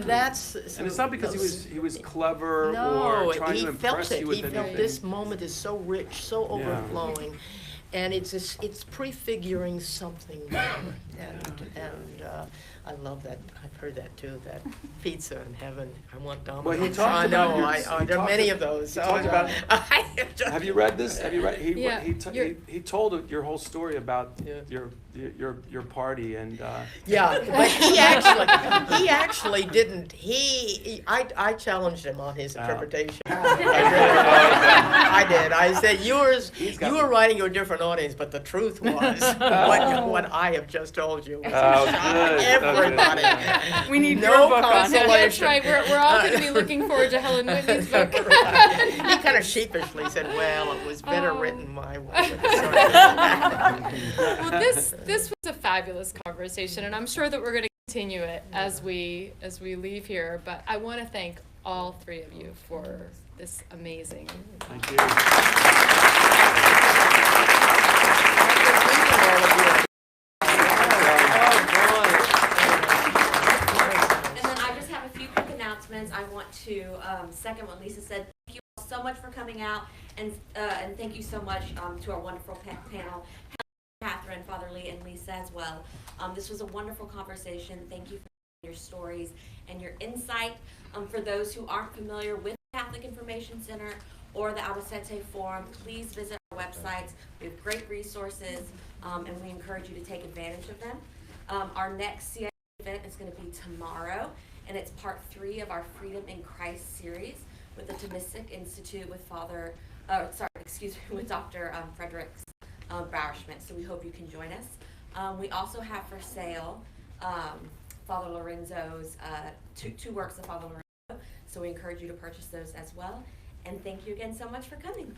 that's. And it's not because he was clever or trying to impress you with anything. He felt this moment is so rich, so overflowing, and it's prefiguring something more. And I love that. I've heard that too. That pizza in heaven. I want Domino's. Well, he talked about. There are many of those. He talked about. Have you read this? Have you read? He told your whole story about your party and. But he actually didn't. I challenged him on his interpretation. I did. I said you were writing your different audience, but the truth was what I have just told you. Everybody. We need no book That's consolation. right. We're all going to be looking forward to Helen Whitney's book. He kind of sheepishly said, "Well, it was better written my way." Well, this was a fabulous conversation, and I'm sure that we're going to continue it as we leave here. But I want to thank all 3 of you for this amazing. Thank you. I want to second what Lisa said. Thank you all so much for coming out, and thank you so much to our wonderful panel, Kathryn, Father Lee, and Lisa as well. This was a wonderful conversation. Thank you for your stories and your insight. For those who aren't familiar with the Catholic Information Center or the Albacete Forum, please visit our websites. We have great resources, and we encourage you to take advantage of them. Our next CIA event is going to be tomorrow, and it's part 3 of our Freedom in Christ series with the Thomistic Institute with with Dr. Frederick's Bowerschmidt. So we hope you can join us. We also have for sale Father Lorenzo's two works of Father Lorenzo. So we encourage you to purchase those as well. And thank you again so much for coming.